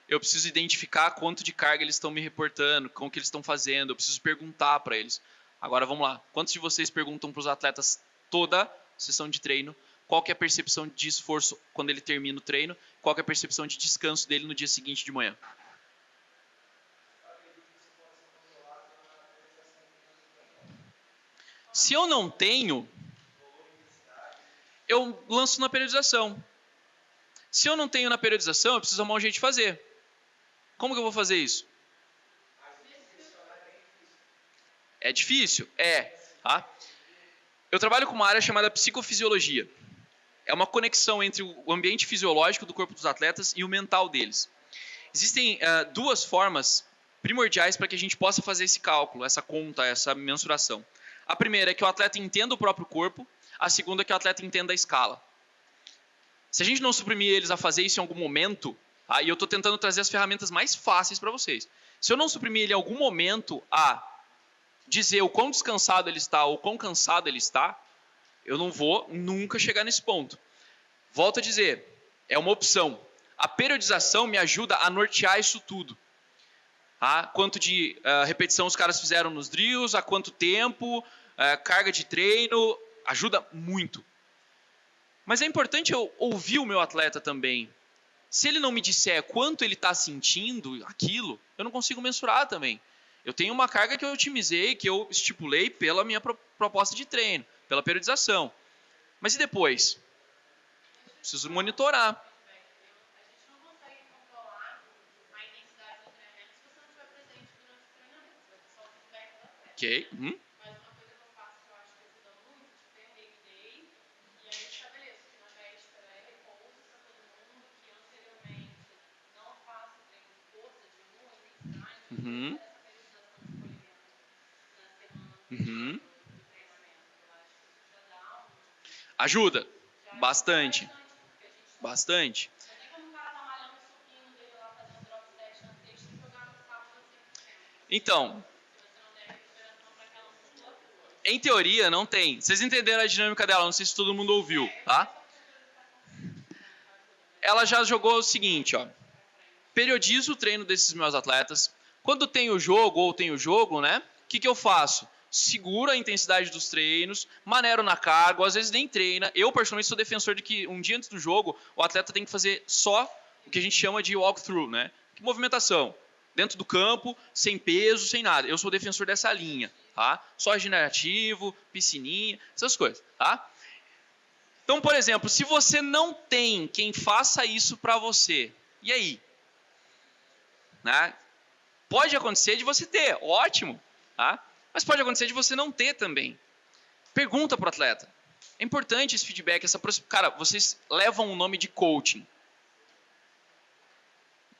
Eu preciso identificar quanto de carga eles estão me reportando, como que eles estão fazendo, eu preciso perguntar para eles. Agora vamos lá. Quantos de vocês perguntam para os atletas toda sessão de treino? Qual que é a percepção de esforço quando ele termina o treino? Qual que é a percepção de descanso dele no dia seguinte de manhã? Se eu não tenho, eu lanço na periodização. Se eu não tenho na periodização, eu preciso arrumar um jeito de fazer. Como que eu vou fazer isso? É difícil? É. Tá? Eu trabalho com uma área chamada psicofisiologia. É uma conexão entre o ambiente fisiológico do corpo dos atletas e o mental deles. Existem duas formas primordiais para que a gente possa fazer esse cálculo, essa conta, essa mensuração. A primeira é que o atleta entenda o próprio corpo, a segunda é que o atleta entenda a escala. Se a gente não suprimir eles a fazer isso em algum momento, e eu estou tentando trazer as ferramentas mais fáceis para vocês. Se eu não suprimir ele em algum momento a dizer o quão descansado ele está ou quão cansado ele está, eu não vou nunca chegar nesse ponto. Volto a dizer, é uma opção. A periodização me ajuda a nortear isso tudo. Quanto de repetição os caras fizeram nos drills, há quanto tempo, carga de treino, ajuda muito. Mas é importante eu ouvir o meu atleta também. Se ele não me disser quanto ele está sentindo aquilo, eu não consigo mensurar também. Eu tenho uma carga que eu otimizei, que eu estipulei pela minha proposta de treino, pela periodização. Mas e depois? Preciso monitorar. Ok. Ajuda. Bastante. Bastante. Então, em teoria não tem. Vocês entenderam a dinâmica dela, não sei se todo mundo ouviu, tá? Ela já jogou o seguinte, ó. Periodizo o treino desses meus atletas. Quando tem o jogo ou tem o jogo, né? O que eu faço? Seguro a intensidade dos treinos, maneiro na carga, às vezes nem treina. Eu, particularmente, sou defensor de que um dia antes do jogo, o atleta tem que fazer só o que a gente chama de walkthrough, né? Movimentação. Dentro do campo, sem peso, sem nada. Eu sou defensor dessa linha, tá? Só regenerativo, piscininha, essas coisas, tá? Então, por exemplo, se você não tem quem faça isso para você, e aí? Né? Pode acontecer de você ter, ótimo, tá? Mas pode acontecer de você não ter também. Pergunta para o atleta. É importante esse feedback, Cara, vocês levam o nome de coaching.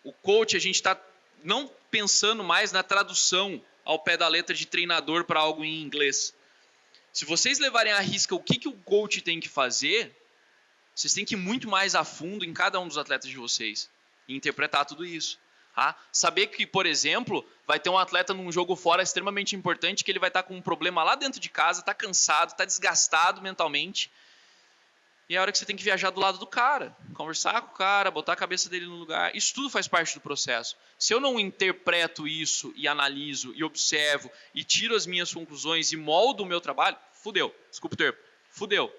O coach, a gente está não pensando mais na tradução ao pé da letra de treinador para algo em inglês. Se vocês levarem à risca o que o coach tem que fazer, vocês têm que ir muito mais a fundo em cada um dos atletas de vocês e interpretar tudo isso. Tá? Saber que, por exemplo, vai ter um atleta num jogo fora extremamente importante, que ele vai estar com um problema lá dentro de casa, está cansado, está desgastado mentalmente. E é a hora que você tem que viajar do lado do cara, conversar com o cara, botar a cabeça dele no lugar. Isso tudo faz parte do processo. Se eu não interpreto isso e analiso e observo e tiro as minhas conclusões e moldo o meu trabalho, fudeu. Desculpa o termo. Fudeu.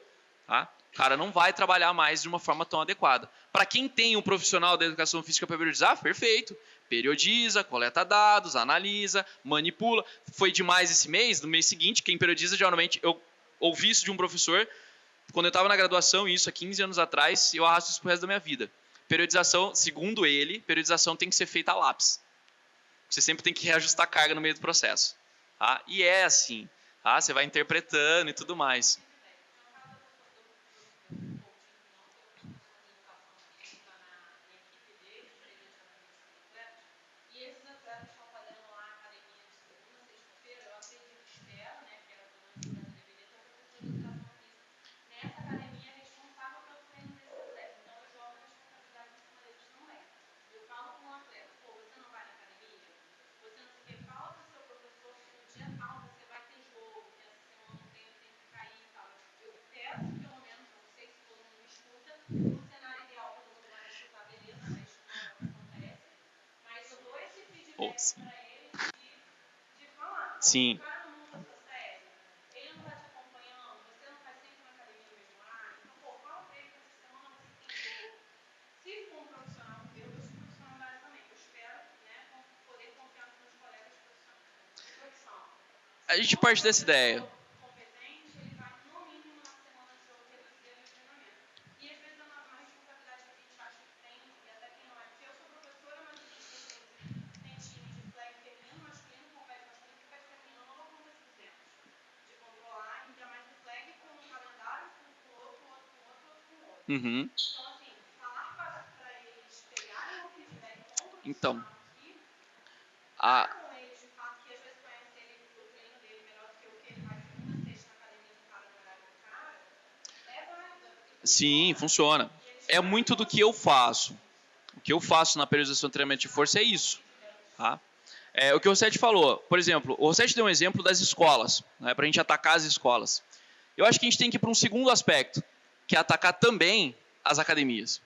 Tá? O cara não vai trabalhar mais de uma forma tão adequada. Para quem tem um profissional da educação física para periodizar, perfeito. Periodiza, coleta dados, analisa, manipula. Foi demais esse mês, no mês seguinte, quem periodiza, geralmente, eu ouvi isso de um professor, quando eu estava na graduação, isso há 15 anos atrás, eu arrasto isso pro resto da minha vida. Periodização, segundo ele, periodização tem que ser feita a lápis. Você sempre tem que reajustar a carga no meio do processo. Tá? E é assim. Tá? Você vai interpretando e tudo mais. Oh, sim. Sim. A gente parte dessa ideia. Uhum. Então, sim, funciona. É muito do que eu faço. O que eu faço na periodização de treinamento de força é isso. Tá? O que o Rossetti falou, por exemplo, o Rossetti deu um exemplo das escolas, né, para a gente atacar as escolas. Eu acho que a gente tem que ir para um segundo aspecto, que é atacar também as academias.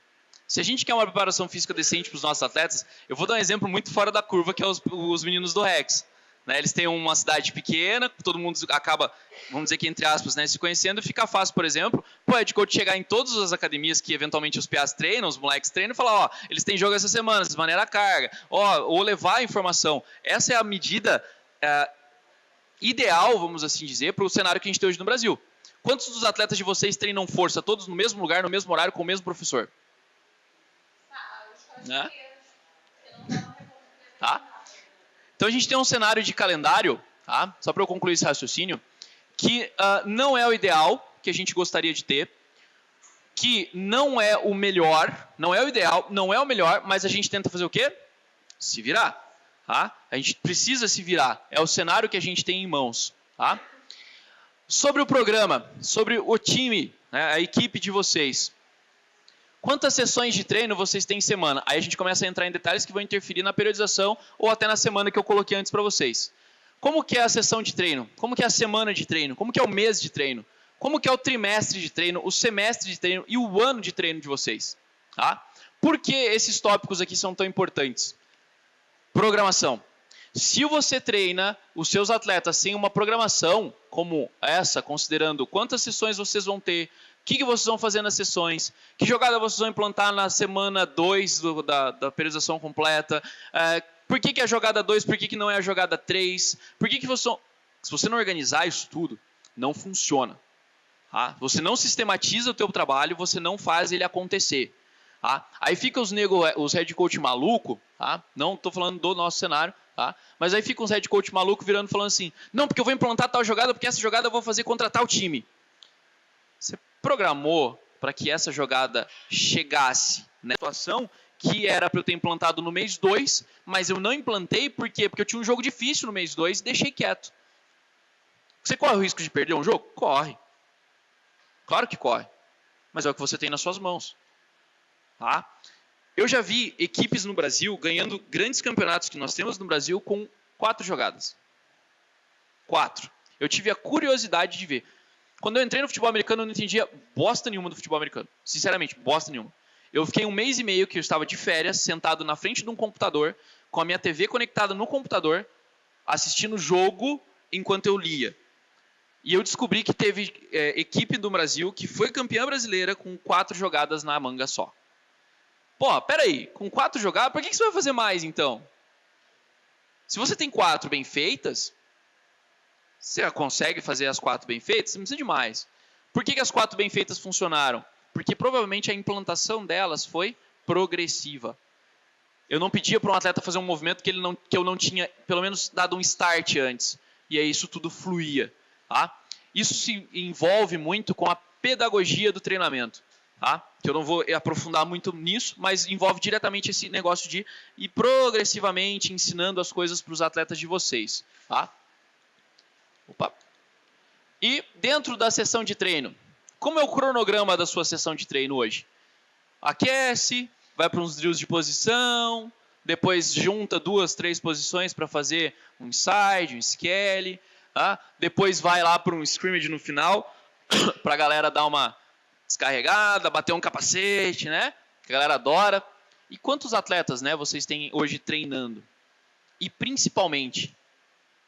Se a gente quer uma preparação física decente para os nossos atletas, eu vou dar um exemplo muito fora da curva, que é os meninos do Rex. Né, eles têm uma cidade pequena, todo mundo acaba, vamos dizer que entre aspas, né, se conhecendo, e fica fácil, por exemplo, o head coach chegar em todas as academias que eventualmente os PAs treinam, os moleques treinam, e falar, ó, eles têm jogo essa semana, de maneira carga, ó, ou levar a informação. Essa é a medida ideal, vamos assim dizer, para o cenário que a gente tem hoje no Brasil. Quantos dos atletas de vocês treinam força, todos no mesmo lugar, no mesmo horário, com o mesmo professor? Né? Tá? Então a gente tem um cenário de calendário, tá? Só para eu concluir esse raciocínio, que não é o ideal que a gente gostaria de ter, que não é o melhor, não é o ideal, não é o melhor, mas a gente tenta fazer o quê? Se virar. Tá? A gente precisa se virar, é o cenário que a gente tem em mãos. Tá? Sobre o programa, sobre o time, né, a equipe de vocês. Quantas sessões de treino vocês têm em semana? Aí a gente começa a entrar em detalhes que vão interferir na periodização ou até na semana que eu coloquei antes para vocês. Como que é a sessão de treino? Como que é a semana de treino? Como que é o mês de treino? Como que é o trimestre de treino, o semestre de treino e o ano de treino de vocês? Tá? Por que esses tópicos aqui são tão importantes? Programação. Se você treina os seus atletas sem uma programação como essa, considerando quantas sessões vocês vão ter, o que vocês vão fazer nas sessões, que jogada vocês vão implantar na semana 2 da periodização completa, por que é a jogada 2, por que não é a jogada 3, por que você... Se você não organizar isso tudo, não funciona. Tá? Você não sistematiza o teu trabalho, você não faz ele acontecer. Tá? Aí fica os head coach maluco, tá? Não estou falando do nosso cenário, tá? Mas aí fica uns head coach maluco virando falando assim, não, porque eu vou implantar tal jogada, porque essa jogada eu vou fazer contra tal time. Você programou para que essa jogada chegasse na situação que era para eu ter implantado no mês 2, mas eu não implantei, por quê? Porque eu tinha um jogo difícil no mês 2 e deixei quieto. Você corre o risco de perder um jogo? Corre. Claro que corre. Mas é o que você tem nas suas mãos. Tá? Eu já vi equipes no Brasil ganhando grandes campeonatos que nós temos no Brasil com 4 jogadas. 4. Eu tive a curiosidade de ver. Quando eu entrei no futebol americano, eu não entendia bosta nenhuma do futebol americano. Sinceramente, bosta nenhuma. Eu fiquei 1 mês e meio que eu estava de férias, sentado na frente de um computador, com a minha TV conectada no computador, assistindo o jogo enquanto eu lia. E eu descobri que teve equipe do Brasil que foi campeã brasileira com 4 jogadas na manga só. Pô, peraí, com 4 jogadas, por que você vai fazer mais então? Se você tem 4 bem feitas, você consegue fazer as 4 bem feitas, você não precisa de mais. Por que as 4 bem feitas funcionaram? Porque provavelmente a implantação delas foi progressiva. Eu não pedia para um atleta fazer um movimento que eu não tinha, pelo menos, dado um start antes. E aí isso tudo fluía. Tá? Isso se envolve muito com a pedagogia do treinamento. Tá? Que eu não vou aprofundar muito nisso, mas envolve diretamente esse negócio de ir progressivamente ensinando as coisas para os atletas de vocês. Tá? Opa. E dentro da sessão de treino, como é o cronograma da sua sessão de treino hoje? Aquece, vai para uns drills de posição, depois junta 2, 3 posições para fazer um inside, um skelly, tá? Depois vai lá para um scrimmage no final, para a galera dar uma descarregada, bater um capacete, né? Que a galera adora. E quantos atletas, né, vocês têm hoje treinando? E principalmente,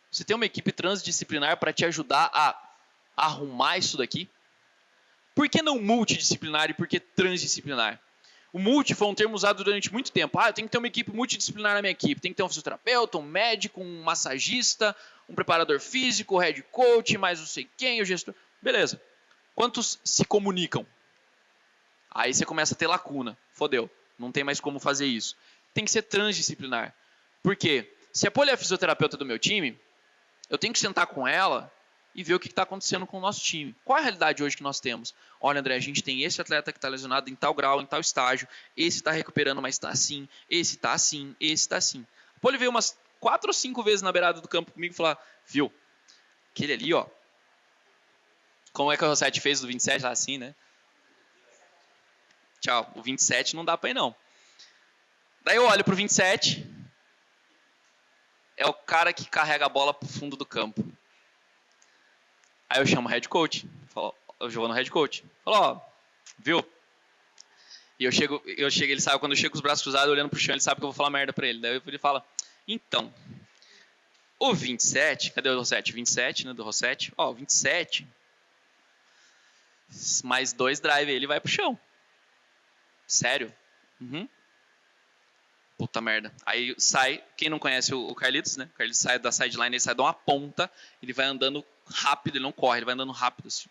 você tem uma equipe transdisciplinar para te ajudar a arrumar isso daqui? Por que não multidisciplinar e por que transdisciplinar? O multi foi um termo usado durante muito tempo. Eu tenho que ter uma equipe multidisciplinar na minha equipe. Tem que ter um fisioterapeuta, um médico, um massagista, um preparador físico, head coach, mais não sei quem, o gestor. Beleza. Quantos se comunicam? Aí você começa a ter lacuna. Fodeu. Não tem mais como fazer isso. Tem que ser transdisciplinar. Por quê? Se a Poli é a fisioterapeuta do meu time, eu tenho que sentar com ela e ver o que está acontecendo com o nosso time. Qual é a realidade hoje que nós temos? Olha, André, a gente tem esse atleta que está lesionado em tal grau, em tal estágio, esse está recuperando, mas está assim, esse está assim, esse está assim. A Poli veio umas 4 ou 5 vezes na beirada do campo comigo e falar, viu, aquele ali, ó, como é que o Rossetti fez do 27 lá assim, né? Tchau, o 27 não dá para ir não. Daí eu olho para o 27, é o cara que carrega a bola para o fundo do campo. Aí eu chamo o head coach, eu vou no head coach, falo, viu? E eu chego, ele sabe, quando eu chego com os braços cruzados, olhando pro chão, ele sabe que eu vou falar merda pra ele. Daí ele fala, então, o 27, cadê o Rossetti? 27, né, do Rossetti. 27, mais 2 drive, ele vai pro chão. Sério? Uhum. Puta merda. Aí sai, quem não conhece o Carlitos, né? O Carlitos sai da sideline, ele sai de uma ponta, ele vai andando rápido, ele não corre, ele vai andando rápido assim.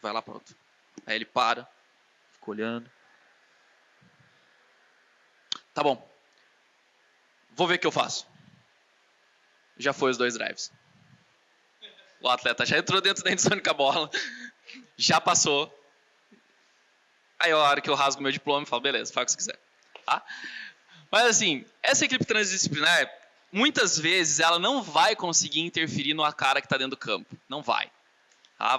Vai lá, pronto. Aí ele para, fica olhando. Tá bom. Vou ver o que eu faço. Já foi os 2 drives. O atleta já entrou dentro da endzone com a bola, já passou. Aí a hora que eu rasgo meu diploma e falo, beleza, faz o que você quiser. Tá? Mas assim, essa equipe transdisciplinar, muitas vezes ela não vai conseguir interferir no cara que está dentro do campo. Não vai.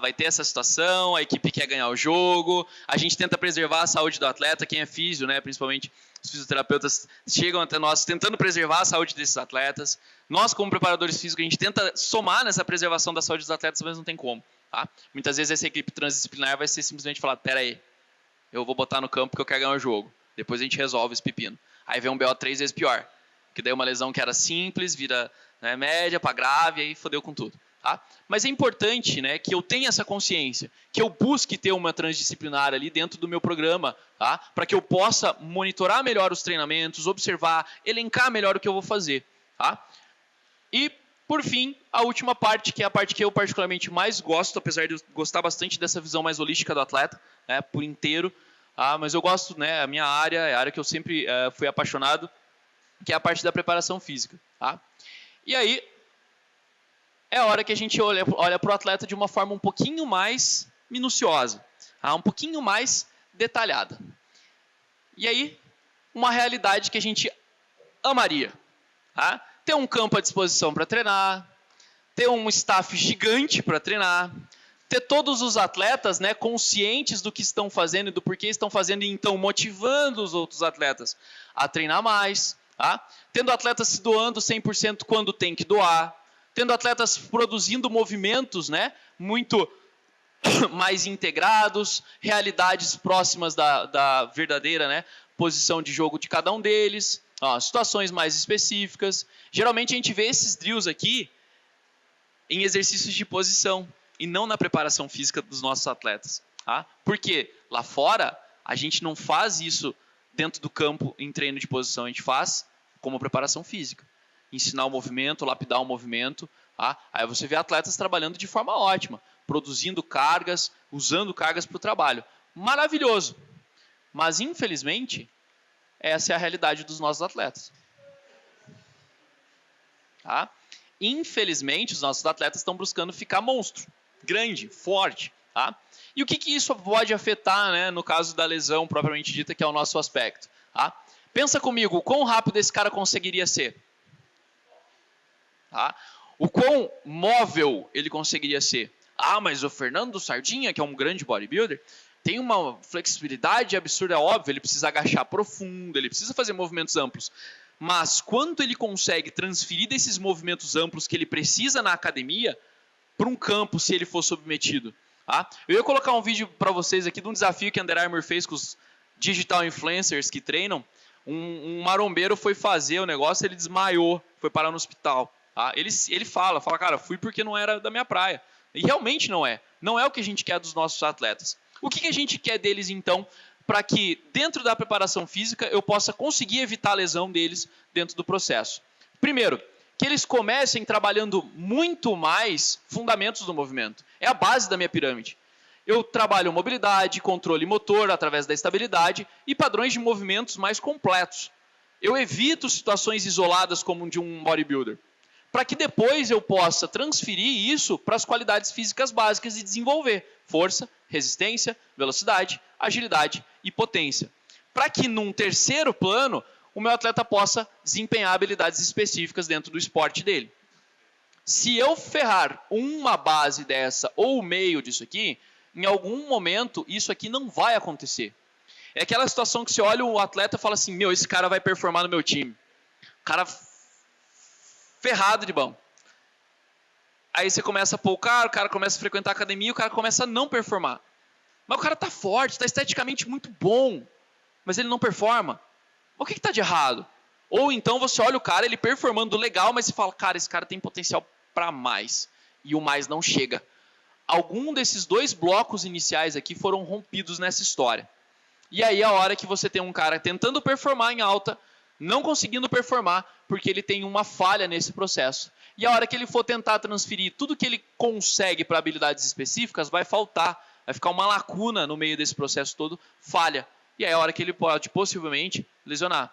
Vai ter essa situação, a equipe quer ganhar o jogo, a gente tenta preservar a saúde do atleta, quem é físio, né, principalmente os fisioterapeutas chegam até nós tentando preservar a saúde desses atletas. Nós, como preparadores físicos, a gente tenta somar nessa preservação da saúde dos atletas, mas não tem como. Tá? Muitas vezes essa equipe transdisciplinar vai ser simplesmente falar, pera aí, eu vou botar no campo porque eu quero ganhar o jogo. Depois a gente resolve esse pepino. Aí vem um BO 3 vezes pior. Que daí uma lesão que era simples, vira, né, média para grave, aí fodeu com tudo. Tá? Mas é importante, né, que eu tenha essa consciência, que eu busque ter uma transdisciplinar ali dentro do meu programa, tá? Para que eu possa monitorar melhor os treinamentos, observar, elencar melhor o que eu vou fazer. Tá? E, por fim, a última parte, que é a parte que eu particularmente mais gosto, apesar de eu gostar bastante dessa visão mais holística do atleta, né, por inteiro, mas eu gosto, né, a minha área, é a área que eu sempre fui apaixonado, que é a parte da preparação física. Tá? E aí, é a hora que a gente olha para o atleta de uma forma um pouquinho mais minuciosa, tá? Um pouquinho mais detalhada. E aí, uma realidade que a gente amaria. Tá? Ter um campo à disposição para treinar, ter um staff gigante para treinar, ter todos os atletas, né, conscientes do que estão fazendo e do porquê estão fazendo, e então motivando os outros atletas a treinar mais, tá? Tendo atletas se doando 100% quando tem que doar, tendo atletas produzindo movimentos, né, muito mais integrados, realidades próximas da verdadeira, né, posição de jogo de cada um deles, ó, situações mais específicas. Geralmente a gente vê esses drills aqui em exercícios de posição e não na preparação física dos nossos atletas. Tá? Porque lá fora a gente não faz isso dentro do campo em treino de posição, a gente faz como preparação física. Ensinar o movimento, lapidar o movimento. Tá? Aí você vê atletas trabalhando de forma ótima, produzindo cargas, usando cargas para o trabalho. Maravilhoso. Mas, infelizmente, essa é a realidade dos nossos atletas. Tá? Infelizmente, os nossos atletas estão buscando ficar monstro, grande, forte. Tá? E o que isso pode afetar, né, no caso da lesão propriamente dita, que é o nosso aspecto? Tá? Pensa comigo, o quão rápido esse cara conseguiria ser? Tá? O quão móvel ele conseguiria ser? Ah, mas o Fernando Sardinha, que é um grande bodybuilder, tem uma flexibilidade absurda, é óbvio, ele precisa agachar profundo, ele precisa fazer movimentos amplos. Mas quanto ele consegue transferir desses movimentos amplos que ele precisa na academia para um campo, se ele for submetido? Tá? Eu ia colocar um vídeo para vocês aqui de um desafio que a Under Armour fez com os digital influencers que treinam. Um marombeiro foi fazer o negócio, ele desmaiou, foi parar no hospital. Tá? Ele fala, cara, fui porque não era da minha praia. E realmente não é. Não é o que a gente quer dos nossos atletas. O que a gente quer deles, então, para que dentro da preparação física eu possa conseguir evitar a lesão deles dentro do processo? Primeiro, que eles comecem trabalhando muito mais fundamentos do movimento. É a base da minha pirâmide. Eu trabalho mobilidade, controle motor através da estabilidade e padrões de movimentos mais completos. Eu evito situações isoladas como de um bodybuilder, para que depois eu possa transferir isso para as qualidades físicas básicas e desenvolver força, resistência, velocidade, agilidade e potência. Para que num terceiro plano, o meu atleta possa desempenhar habilidades específicas dentro do esporte dele. Se eu ferrar uma base dessa ou o meio disso aqui, em algum momento isso aqui não vai acontecer. É aquela situação que você olha o atleta e fala assim, meu, esse cara vai performar no meu time. O cara ferrado de bom. Aí você começa a pôr o cara começa a frequentar a academia e o cara começa a não performar. Mas o cara tá forte, tá esteticamente muito bom, mas ele não performa. O que tá de errado? Ou então você olha o cara, ele performando legal, mas você fala, cara, esse cara tem potencial para mais. E o mais não chega. Algum desses dois blocos iniciais aqui foram rompidos nessa história. E aí é a hora que você tem um cara tentando performar em alta, não conseguindo performar, porque ele tem uma falha nesse processo. E a hora que ele for tentar transferir tudo que ele consegue para habilidades específicas, vai faltar, vai ficar uma lacuna no meio desse processo todo, falha. E aí é a hora que ele pode, possivelmente, lesionar.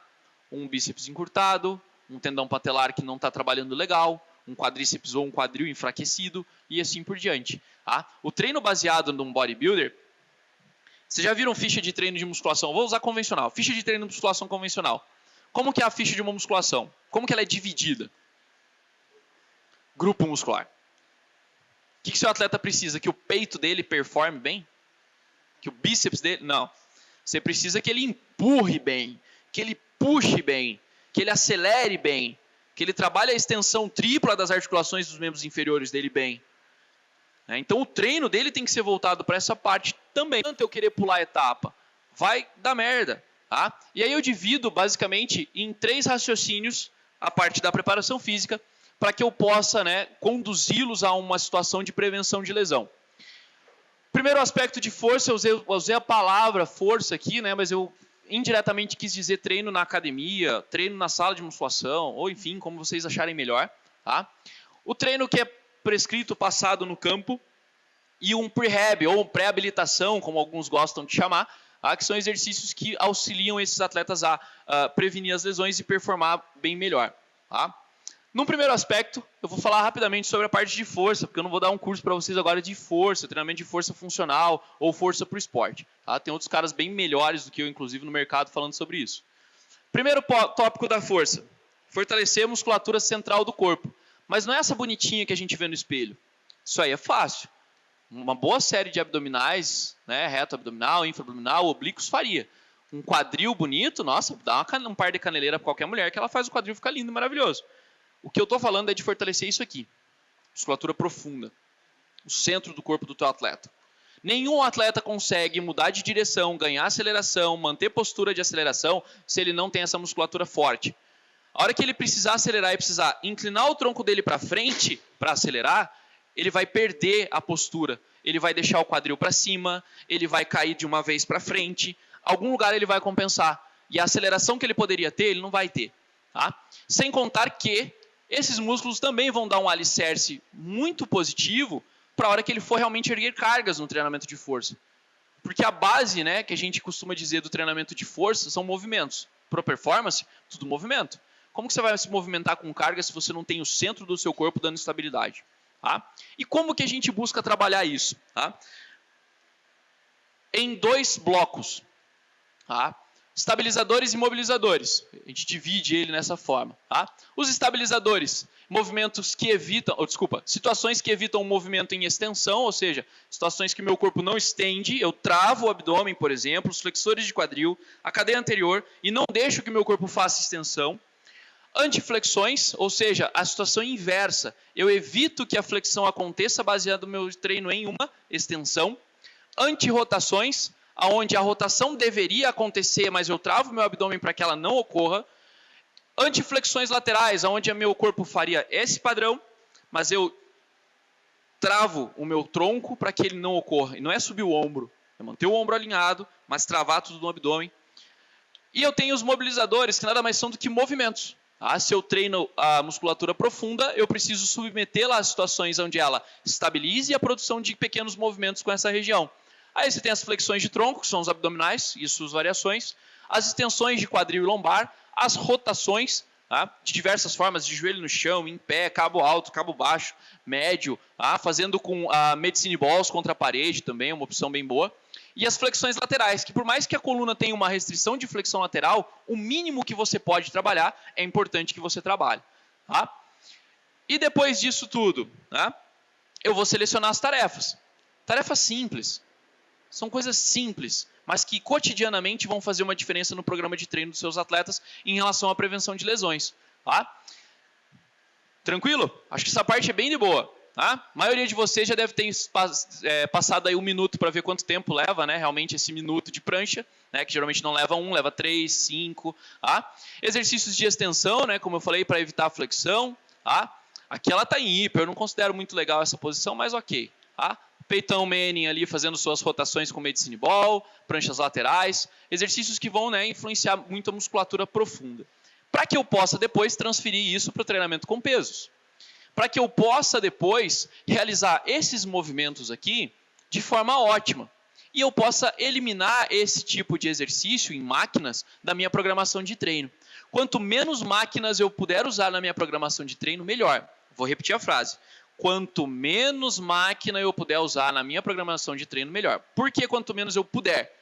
Um bíceps encurtado, um tendão patelar que não está trabalhando legal, um quadríceps ou um quadril enfraquecido, e assim por diante. Tá? O treino baseado num bodybuilder, vocês já viram ficha de treino de musculação? Vou usar convencional, ficha de treino de musculação convencional. Como que é a ficha de uma musculação? Como que ela é dividida? Grupo muscular. O que seu atleta precisa? Que o peito dele performe bem? Que o bíceps dele? Não. Você precisa que ele empurre bem, que ele puxe bem, que ele acelere bem, que ele trabalhe a extensão tripla das articulações dos membros inferiores dele bem. Então o treino dele tem que ser voltado para essa parte também. Tanto eu querer pular a etapa, vai dar merda. Tá? E aí eu divido basicamente em 3 raciocínios a parte da preparação física para que eu possa, né, conduzi-los a uma situação de prevenção de lesão. Primeiro aspecto de força, eu usei a palavra força aqui, né, mas eu indiretamente quis dizer treino na academia, treino na sala de musculação, ou enfim, como vocês acharem melhor. Tá? O treino que é prescrito, passado no campo, e um prehab, ou pré-habilitação, como alguns gostam de chamar, tá? Que são exercícios que auxiliam esses atletas a prevenir as lesões e performar bem melhor. Tá? Num primeiro aspecto, eu vou falar rapidamente sobre a parte de força, porque eu não vou dar um curso para vocês agora de força, treinamento de força funcional ou força para o esporte. Tá? Tem outros caras bem melhores do que eu, inclusive, no mercado falando sobre isso. Primeiro tópico da força, fortalecer a musculatura central do corpo. Mas não é essa bonitinha que a gente vê no espelho. Isso aí é fácil. Uma boa série de abdominais, né, reto abdominal, infra-abdominal, oblíquos faria. Um quadril bonito, nossa, dá um par de caneleira para qualquer mulher que ela faz o quadril ficar lindo e maravilhoso. O que eu estou falando é de fortalecer isso aqui. Musculatura profunda. O centro do corpo do teu atleta. Nenhum atleta consegue mudar de direção, ganhar aceleração, manter postura de aceleração, se ele não tem essa musculatura forte. A hora que ele precisar acelerar e precisar inclinar o tronco dele para frente para acelerar, ele vai perder a postura. Ele vai deixar o quadril para cima, ele vai cair de uma vez para frente. Algum lugar ele vai compensar. E a aceleração que ele poderia ter, ele não vai ter. Tá? Sem contar que esses músculos também vão dar um alicerce muito positivo para a hora que ele for realmente erguer cargas no treinamento de força. Porque a base, né, que a gente costuma dizer do treinamento de força são movimentos. Pro performance, tudo movimento. Como que você vai se movimentar com carga se você não tem o centro do seu corpo dando estabilidade? Tá? E como que a gente busca trabalhar isso? Tá? Em 2 blocos. Tá? Estabilizadores e mobilizadores. A gente divide ele nessa forma. Tá? Os estabilizadores, movimentos que evitam, situações que evitam o movimento em extensão, ou seja, situações que meu corpo não estende, eu travo o abdômen, por exemplo, os flexores de quadril, a cadeia anterior, e não deixo que meu corpo faça extensão. Antiflexões, ou seja, a situação inversa. Eu evito que a flexão aconteça baseado no meu treino em uma extensão. Antirrotações, onde a rotação deveria acontecer, mas eu travo meu abdômen para que ela não ocorra. Antiflexões laterais, onde meu corpo faria esse padrão, mas eu travo o meu tronco para que ele não ocorra. E não é subir o ombro, é manter o ombro alinhado, mas travar tudo no abdômen. E eu tenho os mobilizadores, que nada mais são do que movimentos. Se eu treino a musculatura profunda, eu preciso submetê-la a situações onde ela estabilize a produção de pequenos movimentos com essa região. Aí você tem as flexões de tronco, que são os abdominais e suas variações, as extensões de quadril e lombar, as rotações, de diversas formas, de joelho no chão, em pé, cabo alto, cabo baixo, médio, fazendo com a medicine balls contra a parede também, uma opção bem boa. E as flexões laterais, que por mais que a coluna tenha uma restrição de flexão lateral, o mínimo que você pode trabalhar é importante que você trabalhe. Tá? E depois disso tudo, eu vou selecionar as tarefas. Tarefas simples. São coisas simples, mas que cotidianamente vão fazer uma diferença no programa de treino dos seus atletas em relação à prevenção de lesões. Tá? Tranquilo? Acho que essa parte é bem de boa. Tá? A maioria de vocês já deve ter passado aí 1 minuto para ver quanto tempo leva, né? Realmente esse minuto de prancha, né? Que geralmente não leva 1, leva 3, 5. Tá? Exercícios de extensão, né? Como eu falei, para evitar a flexão. Tá? Aqui ela está em hiper, eu não considero muito legal essa posição, mas ok. Tá? Peitão Manning ali fazendo suas rotações com medicine ball, pranchas laterais, exercícios que vão, né, influenciar muito a musculatura profunda. Para que eu possa depois transferir isso para o treinamento com pesos. Para que eu possa depois realizar esses movimentos aqui de forma ótima. E eu possa eliminar esse tipo de exercício em máquinas da minha programação de treino. Quanto menos máquinas eu puder usar na minha programação de treino, melhor. Vou repetir a frase. Quanto menos máquina eu puder usar na minha programação de treino, melhor. Por que quanto menos eu puder?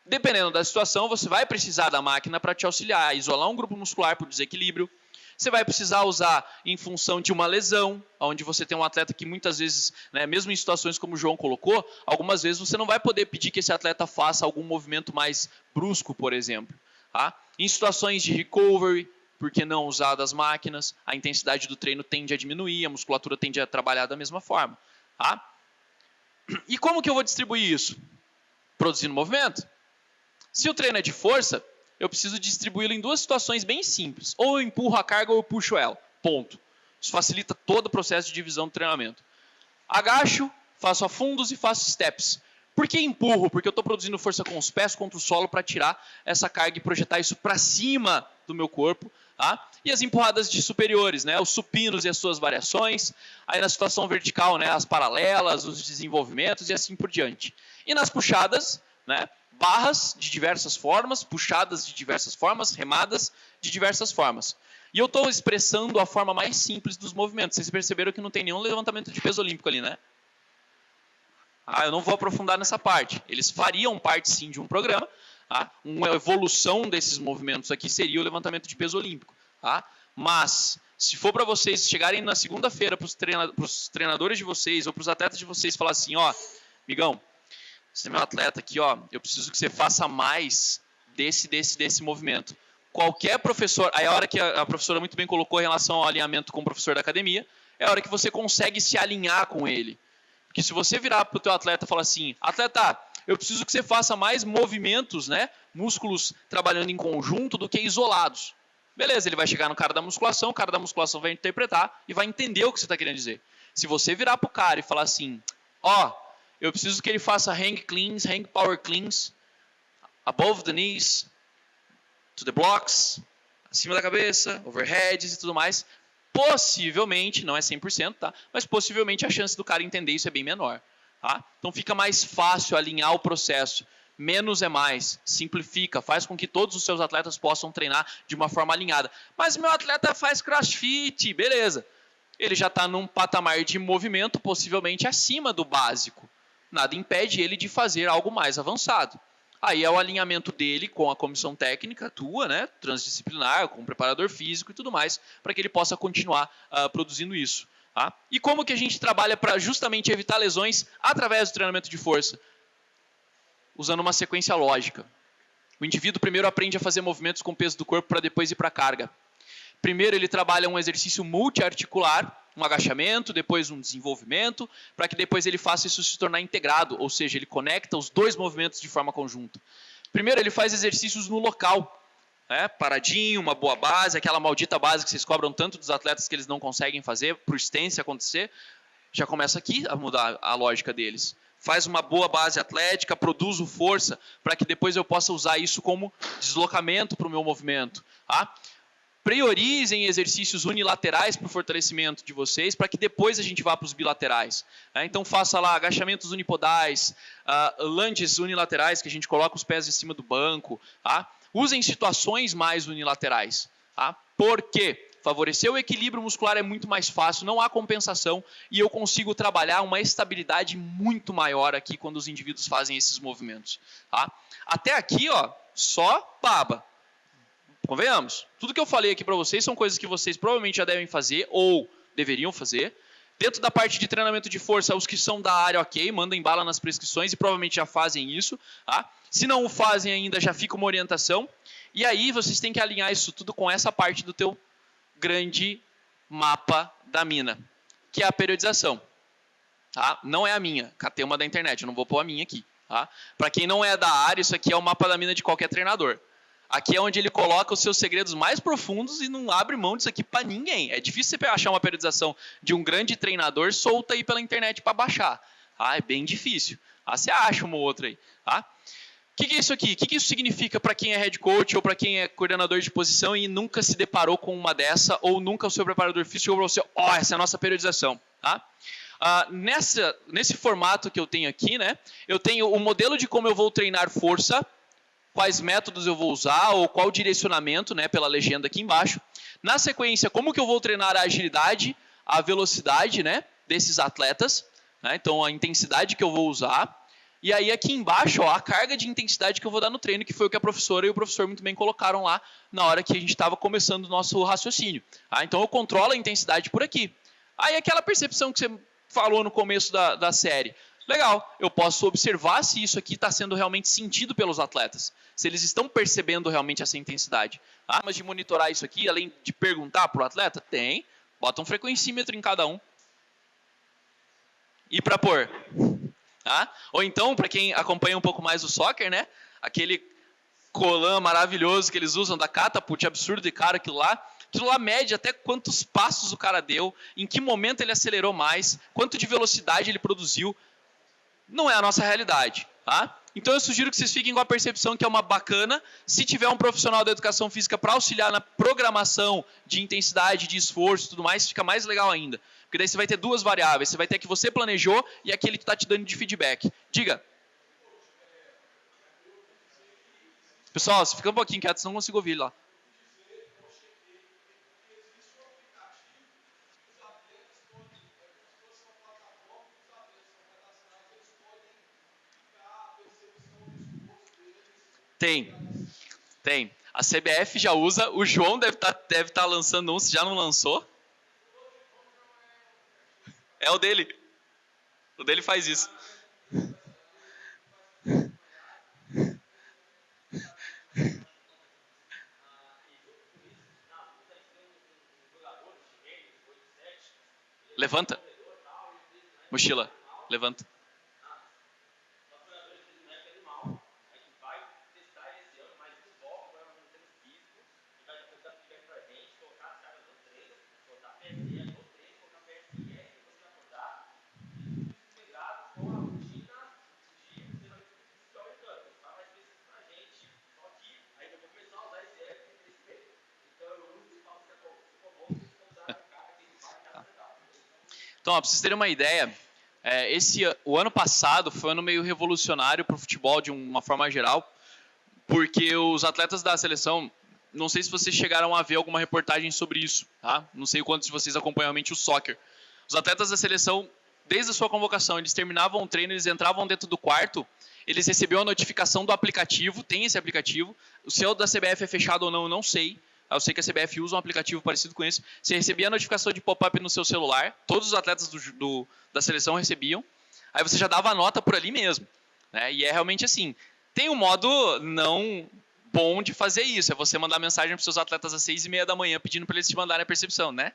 Dependendo da situação, você vai precisar da máquina para te auxiliar a isolar um grupo muscular por desequilíbrio. Você vai precisar usar em função de uma lesão, onde você tem um atleta que muitas vezes, né, mesmo em situações como o João colocou, algumas vezes você não vai poder pedir que esse atleta faça algum movimento mais brusco, por exemplo. Tá? Em situações de recovery, por que não usar das máquinas? A intensidade do treino tende a diminuir, a musculatura tende a trabalhar da mesma forma. Tá? E como que eu vou distribuir isso? Produzindo movimento. Se o treino é de força, eu preciso distribuí-lo em 2 situações bem simples. Ou eu empurro a carga ou eu puxo ela. Ponto. Isso facilita todo o processo de divisão do treinamento. Agacho, faço afundos e faço steps. Por que empurro? Porque eu estou produzindo força com os pés contra o solo para tirar essa carga e projetar isso para cima do meu corpo. Tá? E as empurradas de superiores, né? Os supinos e as suas variações. Aí na situação vertical, né? As paralelas, os desenvolvimentos e assim por diante. E nas puxadas, né? Barras de diversas formas, puxadas de diversas formas, remadas de diversas formas. E eu estou expressando a forma mais simples dos movimentos. Vocês perceberam que não tem nenhum levantamento de peso olímpico ali, né? Eu não vou aprofundar nessa parte. Eles fariam parte sim de um programa. Tá? Uma evolução desses movimentos aqui seria o levantamento de peso olímpico. Tá? Mas Se for para vocês chegarem na segunda-feira para os treinadores de vocês ou para os atletas de vocês falar assim, ó, amigão, você é meu atleta aqui, ó, eu preciso que você faça mais desse movimento. Qualquer professor, aí a hora que a professora muito bem colocou em relação ao alinhamento com o professor da academia, é a hora que você consegue se alinhar com ele. Porque se você virar para o teu atleta e falar assim, atleta, eu preciso que você faça mais movimentos, né, músculos trabalhando em conjunto do que isolados. Beleza, ele vai chegar no cara da musculação, o cara da musculação vai interpretar e vai entender o que você está querendo dizer. Se você virar para o cara e falar assim, ó, eu preciso que ele faça hang cleans, hang power cleans, above the knees, to the blocks, acima da cabeça, overheads e tudo mais, possivelmente, não é 100%, tá? Mas possivelmente a chance do cara entender isso é bem menor. Tá? Então fica mais fácil alinhar o processo. Menos é mais, simplifica, faz com que todos os seus atletas possam treinar de uma forma alinhada. Mas meu atleta faz crossfit, beleza. Ele já está num patamar de movimento possivelmente acima do básico. Nada impede ele de fazer algo mais avançado. Aí é o alinhamento dele com a comissão técnica, tua, né, transdisciplinar, com o preparador físico e tudo mais, para que ele possa continuar produzindo isso. Tá? E como que a gente trabalha para justamente evitar lesões através do treinamento de força? Usando uma sequência lógica. O indivíduo primeiro aprende a fazer movimentos com o peso do corpo para depois ir para a carga. Primeiro ele trabalha um exercício multiarticular, um agachamento, depois um desenvolvimento, para que depois ele faça isso se tornar integrado, ou seja, ele conecta os dois movimentos de forma conjunta. Primeiro ele faz exercícios no local, né? Paradinho, uma boa base, aquela maldita base que vocês cobram tanto dos atletas que eles não conseguem fazer, para o stance acontecer, já começa aqui a mudar a lógica deles. Faz uma boa base atlética, produzo força, para que depois eu possa usar isso como deslocamento para o meu movimento. Tá? Priorizem exercícios unilaterais para o fortalecimento de vocês, para que depois a gente vá para os bilaterais. Tá? Então faça lá agachamentos unipodais, lunges unilaterais, que a gente coloca os pés em cima do banco. Tá? Usem situações mais unilaterais. Tá? Por quê? Favorecer o equilíbrio muscular é muito mais fácil, não há compensação e eu consigo trabalhar uma estabilidade muito maior aqui quando os indivíduos fazem esses movimentos. Tá? Até aqui, ó, só baba. Convenhamos, tudo que eu falei aqui para vocês são coisas que vocês provavelmente já devem fazer ou deveriam fazer. Dentro da parte de treinamento de força, os que são da área, ok, mandem bala nas prescrições e provavelmente já fazem isso. Tá? Se não o fazem ainda, já fica uma orientação. E aí vocês têm que alinhar isso tudo com essa parte do teu grande mapa da mina, que é a periodização. Tá? Não é a minha, catei uma da internet, eu não vou pôr a minha aqui. Tá? Para quem não é da área, isso aqui é o mapa da mina de qualquer treinador. Aqui é onde ele coloca os seus segredos mais profundos e não abre mão disso aqui para ninguém. É difícil você achar uma periodização de um grande treinador solta aí pela internet para baixar. Tá? É bem difícil. Tá? Você acha uma ou outra aí. Tá? O que é isso aqui? O que isso significa para quem é head coach ou para quem é coordenador de posição e nunca se deparou com uma dessa ou nunca o seu preparador físico chegou para você, ó, essa é a nossa periodização. Tá? Nesse formato que eu tenho aqui, né, eu tenho o modelo de como eu vou treinar força, quais métodos eu vou usar ou qual direcionamento, né, pela legenda aqui embaixo. Na sequência, como que eu vou treinar a agilidade, a velocidade, né, desses atletas, né, então a intensidade que eu vou usar. E aí aqui embaixo, ó, a carga de intensidade que eu vou dar no treino, que foi o que a professora e o professor muito bem colocaram lá na hora que a gente estava começando o nosso raciocínio. Ah, então eu controlo a intensidade por aqui. Aí aquela percepção que você falou no começo da série. Legal, eu posso observar se isso aqui está sendo realmente sentido pelos atletas. Se eles estão percebendo realmente essa intensidade. Ah, mas de monitorar isso aqui, além de perguntar para o atleta? Tem. Bota um frequencímetro em cada um. E para pôr? Tá? Ou então, para quem acompanha um pouco mais o soccer, né? Aquele colã maravilhoso que eles usam da catapult, absurdo de cara, aquilo lá mede até quantos passos o cara deu, em que momento ele acelerou mais, quanto de velocidade ele produziu. Não é a nossa realidade. Tá? Então eu sugiro que vocês fiquem com a percepção que é uma bacana, se tiver um profissional da educação física para auxiliar na programação de intensidade, de esforço e tudo mais, fica mais legal ainda. Porque daí você vai ter duas variáveis. Você vai ter a que você planejou e aquele que está te dando de feedback. Diga. Pessoal, você fica um pouquinho quieto, senão não consigo ouvir lá. Tem. A CBF já usa, o João deve tá lançando um, se já não lançou. É o dele. O dele faz isso. Levanta. Mochila. Levanta. Então, para vocês terem uma ideia, o ano passado foi um ano meio revolucionário para o futebol de uma forma geral, porque os atletas da seleção, não sei se vocês chegaram a ver alguma reportagem sobre isso, tá? Não sei quantos de vocês acompanham realmente o soccer. Os atletas da seleção, desde a sua convocação, eles terminavam o treino, eles entravam dentro do quarto, eles recebiam a notificação do aplicativo, tem esse aplicativo, o seu da CBF é fechado ou não, eu não sei. Eu sei que a CBF usa um aplicativo parecido com esse. Você recebia a notificação de pop-up no seu celular, todos os atletas da seleção recebiam, aí você já dava a nota por ali mesmo, né? E é realmente assim. Tem um modo não bom de fazer isso, é você mandar mensagem para os seus atletas às 6h30 da manhã pedindo para eles te mandarem a percepção, né?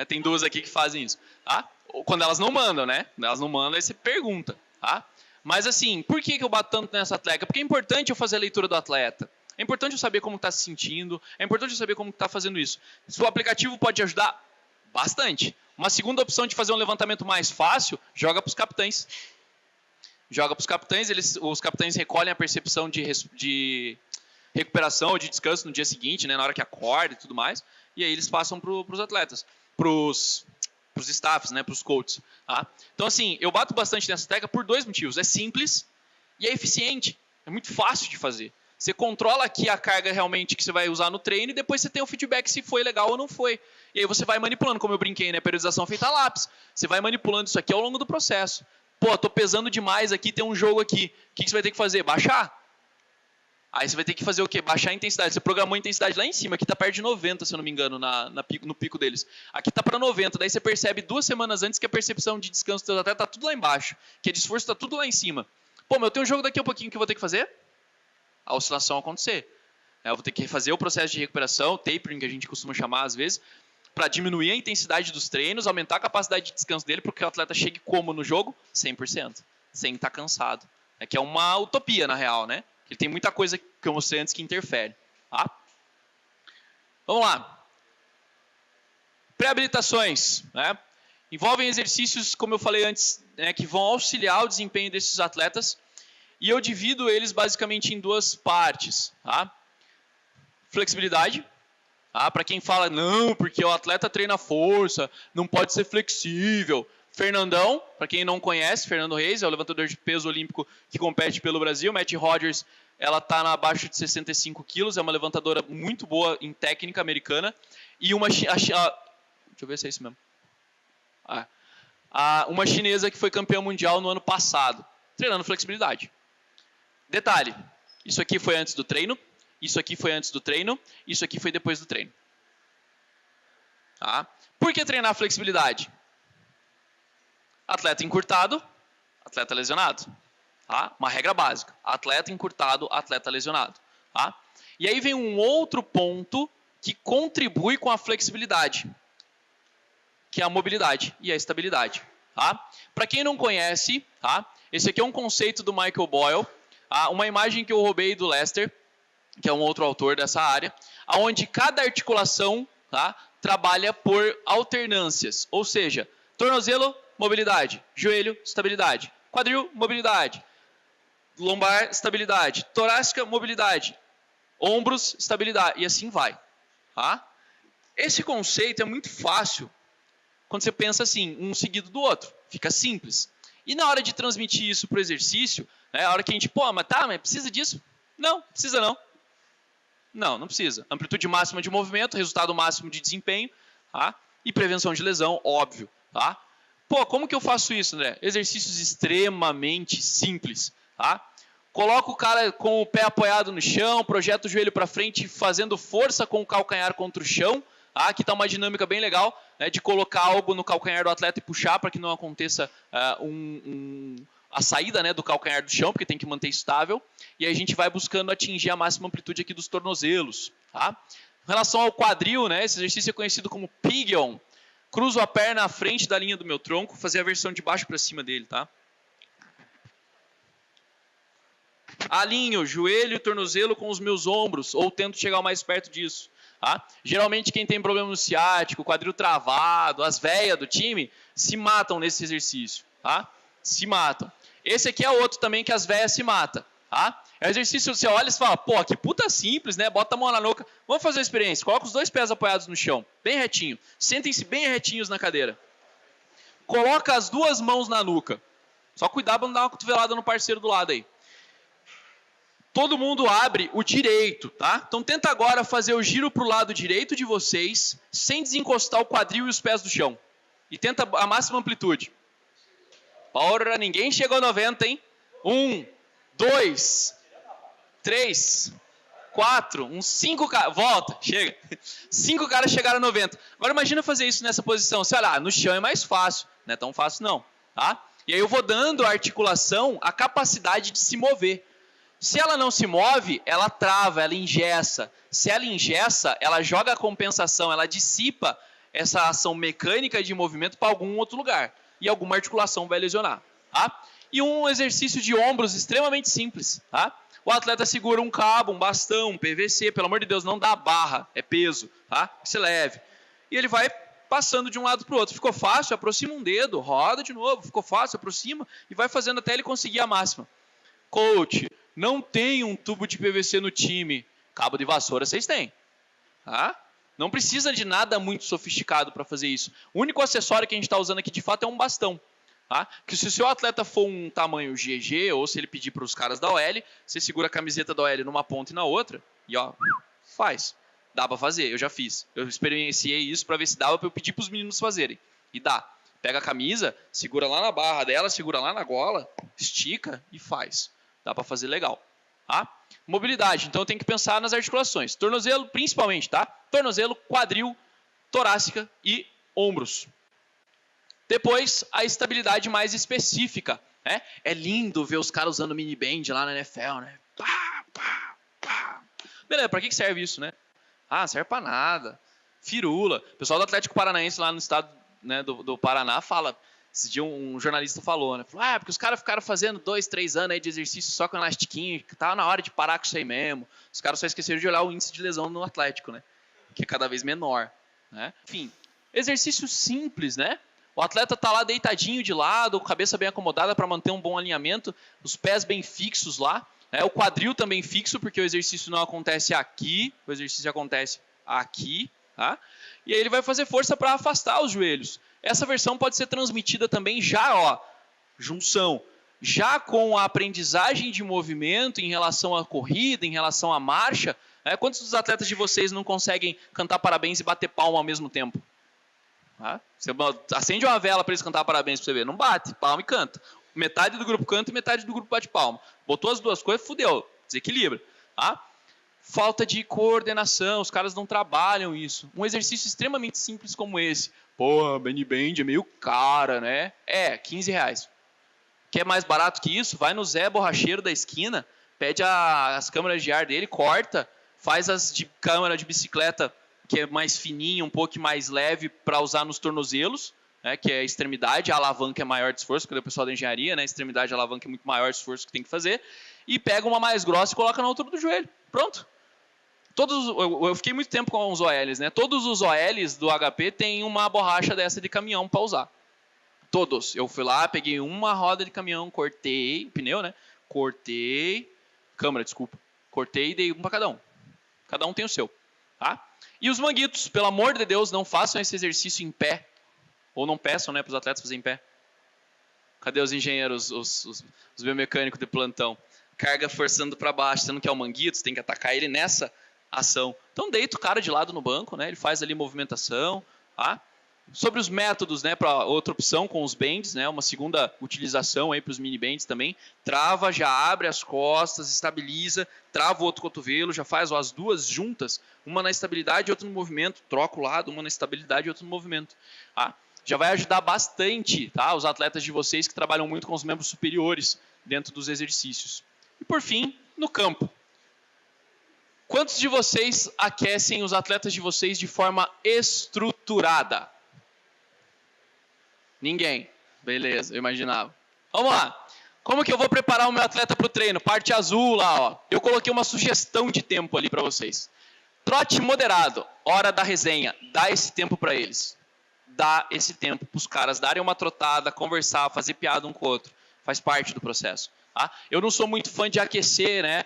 Tem duas aqui que fazem isso, tá? Quando elas não mandam, né? Quando elas não mandam, aí você pergunta, tá? Mas assim, por que eu bato tanto nessa tecla? Porque é importante eu fazer a leitura do atleta. É importante eu saber como está se sentindo, é importante eu saber como está fazendo isso. Se o aplicativo pode ajudar, bastante. Uma segunda opção de fazer um levantamento mais fácil, joga para os capitães. Joga para os capitães, os capitães recolhem a percepção de recuperação ou de descanso no dia seguinte, né, na hora que acorda e tudo mais, e aí eles passam para os atletas, para os staffs, né, para os coaches. Tá? Então, assim, eu bato bastante nessa tecla por dois motivos. É simples e é eficiente. É muito fácil de fazer. Você controla aqui a carga realmente que você vai usar no treino e depois você tem o feedback se foi legal ou não foi. E aí você vai manipulando, como eu brinquei, né? Periodização feita a lápis. Você vai manipulando isso aqui ao longo do processo. Pô, tô pesando demais aqui, tem um jogo aqui. O que você vai ter que fazer? Baixar. Aí você vai ter que fazer o quê? Baixar a intensidade. Você programou a intensidade lá em cima, aqui tá perto de 90, se eu não me engano, no pico deles. Aqui tá para 90, daí você percebe 2 semanas antes que a percepção de descanso do teu atleta tá tudo lá embaixo. Que a de esforço tá tudo lá em cima. Pô, mas eu tenho um jogo daqui a pouquinho que eu vou ter que fazer? A oscilação acontecer. Eu vou ter que fazer o processo de recuperação, tapering, que a gente costuma chamar às vezes, para diminuir a intensidade dos treinos, aumentar a capacidade de descanso dele, para que o atleta chegue como no jogo? 100%. Sem estar cansado. Que é uma utopia, na real, né? Ele tem muita coisa que eu mostrei antes que interfere. Tá? Vamos lá. Pré-habilitações. Né? Envolvem exercícios, como eu falei antes, né, que vão auxiliar o desempenho desses atletas. E eu divido eles basicamente em duas partes. Tá? Flexibilidade. Tá? Para quem fala, não, porque o atleta treina força, não pode ser flexível. Fernandão, para quem não conhece, Fernando Reis, é o levantador de peso olímpico que compete pelo Brasil. Matt Rogers, ela está abaixo de 65 quilos, é uma levantadora muito boa em técnica americana. E deixa eu ver se é isso mesmo. Uma chinesa que foi campeã mundial no ano passado, treinando flexibilidade. Detalhe, isso aqui foi antes do treino, isso aqui foi antes do treino, isso aqui foi depois do treino. Tá? Por que treinar flexibilidade? Atleta encurtado, atleta lesionado. Tá? Uma regra básica. Atleta encurtado, atleta lesionado. Tá? E aí vem um outro ponto que contribui com a flexibilidade, que é a mobilidade e a estabilidade. Tá? Para quem não conhece, tá? Esse aqui é um conceito do Michael Boyle, tá? Uma imagem que eu roubei do Lester, que é um outro autor dessa área, onde cada articulação, tá, trabalha por alternâncias, ou seja, tornozelo, mobilidade, joelho, estabilidade, quadril, mobilidade, lombar, estabilidade, torácica, mobilidade, ombros, estabilidade, e assim vai. Tá? Esse conceito é muito fácil quando você pensa assim, um seguido do outro, fica simples. E na hora de transmitir isso para o exercício, né, a hora que a gente, mas precisa disso? Não, precisa não. Não precisa. Amplitude máxima de movimento, resultado máximo de desempenho, tá? E prevenção de lesão, óbvio. Tá? Como que eu faço isso, André? Exercícios extremamente simples. Tá? Coloca o cara com o pé apoiado no chão, projeta o joelho para frente, fazendo força com o calcanhar contra o chão. Aqui está uma dinâmica bem legal, né, de colocar algo no calcanhar do atleta e puxar para que não aconteça a saída, né, do calcanhar do chão, porque tem que manter estável. E aí a gente vai buscando atingir a máxima amplitude aqui dos tornozelos. Tá? Em relação ao quadril, né, esse exercício é conhecido como Pigeon. Cruzo a perna à frente da linha do meu tronco, fazer a versão de baixo para cima dele. Tá? Alinho joelho e tornozelo com os meus ombros, ou tento chegar o mais perto disso. Tá? Geralmente quem tem problema no ciático, quadril travado, as veias do time, se matam nesse exercício. Tá? Se matam. Esse aqui é outro também que as veias se matam. Tá? É um exercício, você olha e fala, pô, que puta simples, né? Bota a mão na nuca. Vamos fazer a experiência. Coloca os 2 pés apoiados no chão, bem retinho. Sentem-se bem retinhos na cadeira. Coloca as 2 mãos na nuca. Só cuidado para não dar uma cotovelada no parceiro do lado aí. Todo mundo abre o direito, tá? Então tenta agora fazer o giro para o lado direito de vocês, sem desencostar o quadril e os pés do chão. E tenta a máxima amplitude. Porra, ninguém chegou a 90, hein? 1, 2, 3, 4, uns 5 caras. Volta, chega. 5 caras chegaram a 90. Agora imagina fazer isso nessa posição. Você olha, no chão é mais fácil. Não é tão fácil não, tá? E aí eu vou dando à articulação a capacidade de se mover. Se ela não se move, ela trava, ela engessa. Se ela engessa, ela joga a compensação, ela dissipa essa ação mecânica de movimento para algum outro lugar. E alguma articulação vai lesionar. Tá? E um exercício de ombros extremamente simples. Tá? O atleta segura um cabo, um bastão, um PVC. Pelo amor de Deus, não dá barra, é peso. Tá? Se leve. E ele vai passando de um lado para o outro. Ficou fácil, aproxima um dedo, roda de novo. Ficou fácil, aproxima. E vai fazendo até ele conseguir a máxima. Coach, não tem um tubo de PVC no time. Cabo de vassoura vocês têm. Tá? Não precisa de nada muito sofisticado para fazer isso. O único acessório que a gente está usando aqui de fato é um bastão. Tá? Que se o seu atleta for um tamanho GG, ou se ele pedir para os caras da OL, você segura a camiseta da OL numa ponta e na outra, e ó, faz. Dá para fazer, eu já fiz. Eu experienciei isso para ver se dava para eu pedir para os meninos fazerem. E dá. Pega a camisa, segura lá na barra dela, segura lá na gola, estica e faz. Dá para fazer legal. Tá? Mobilidade, então tem que pensar nas articulações. Tornozelo, principalmente, tá? Tornozelo, quadril, torácica e ombros. Depois, a estabilidade mais específica. Né? É lindo ver os caras usando mini band lá na NFL, né? Pá, pá, pá. Beleza, pra que serve isso, né? Ah, serve pra nada. Firula. O pessoal do Atlético Paranaense lá no estado, né, do Paraná fala... Esse dia um jornalista falou, né? Falou, porque os caras ficaram fazendo 2, 3 anos aí de exercício só com elastiquinho, que tava na hora de parar com isso aí mesmo. Os caras só esqueceram de olhar o índice de lesão no Atlético, né? Que é cada vez menor. Né? Enfim, exercício simples, né? O atleta tá lá deitadinho de lado, cabeça bem acomodada para manter um bom alinhamento, os pés bem fixos lá, né? O quadril também fixo, porque o exercício não acontece aqui, o exercício acontece aqui, tá? E aí ele vai fazer força para afastar os joelhos. Essa versão pode ser transmitida também já, ó, junção, já com a aprendizagem de movimento em relação à corrida, em relação à marcha. Né? Quantos dos atletas de vocês não conseguem cantar parabéns e bater palma ao mesmo tempo? Tá? Você acende uma vela para eles cantar parabéns para você ver. Não bate, palma e canta. Metade do grupo canta e metade do grupo bate palma. Botou as duas coisas, fudeu, desequilibra. Tá? Falta de coordenação, os caras não trabalham isso. Um exercício extremamente simples como esse. Porra, Benny Band é meio cara, né? É, R$15. Quer mais barato que isso? Vai no Zé Borracheiro da esquina, pede as câmeras de ar dele, corta, faz as de câmera de bicicleta, que é mais fininha, um pouco mais leve, para usar nos tornozelos, né, que é a extremidade, a alavanca é maior de esforço, que é o pessoal da engenharia, né? A extremidade, a alavanca é muito maior de esforço que tem que fazer, e pega uma mais grossa e coloca na altura do joelho. Pronto. Eu fiquei muito tempo com os OLs, né? Todos os OLs do HP têm uma borracha dessa de caminhão para usar. Todos. Eu fui lá, peguei uma roda de caminhão, cortei, pneu, né? Cortei, câmera, desculpa. Cortei e dei um para cada um. Cada um tem o seu, tá? E os manguitos, pelo amor de Deus, não façam esse exercício em pé. Ou não peçam, né, para os atletas fazerem em pé. Cadê os engenheiros, os biomecânicos de plantão? Carga forçando para baixo, você não quer o manguito, você tem que atacar ele nessa ação. Então deita o cara de lado no banco, né? Ele faz ali movimentação, tá? Sobre os métodos, né, para outra opção com os bends, né, uma segunda utilização aí para os mini bends também. Trava, já abre as costas, estabiliza, trava o outro cotovelo, já faz as duas juntas, uma na estabilidade e outra no movimento, troca o lado, uma na estabilidade e outra no movimento. Tá? Já vai ajudar bastante, tá, os atletas de vocês que trabalham muito com os membros superiores dentro dos exercícios. E por fim, no campo. Quantos de vocês aquecem os atletas de vocês de forma estruturada? Ninguém. Beleza, eu imaginava. Vamos lá. Como que eu vou preparar o meu atleta para o treino? Parte azul lá, ó. Eu coloquei uma sugestão de tempo ali para vocês. Trote moderado, hora da resenha. Dá esse tempo para eles. Dá esse tempo para os caras darem uma trotada, conversar, fazer piada um com o outro. Faz parte do processo. Tá? Eu não sou muito fã de aquecer, né?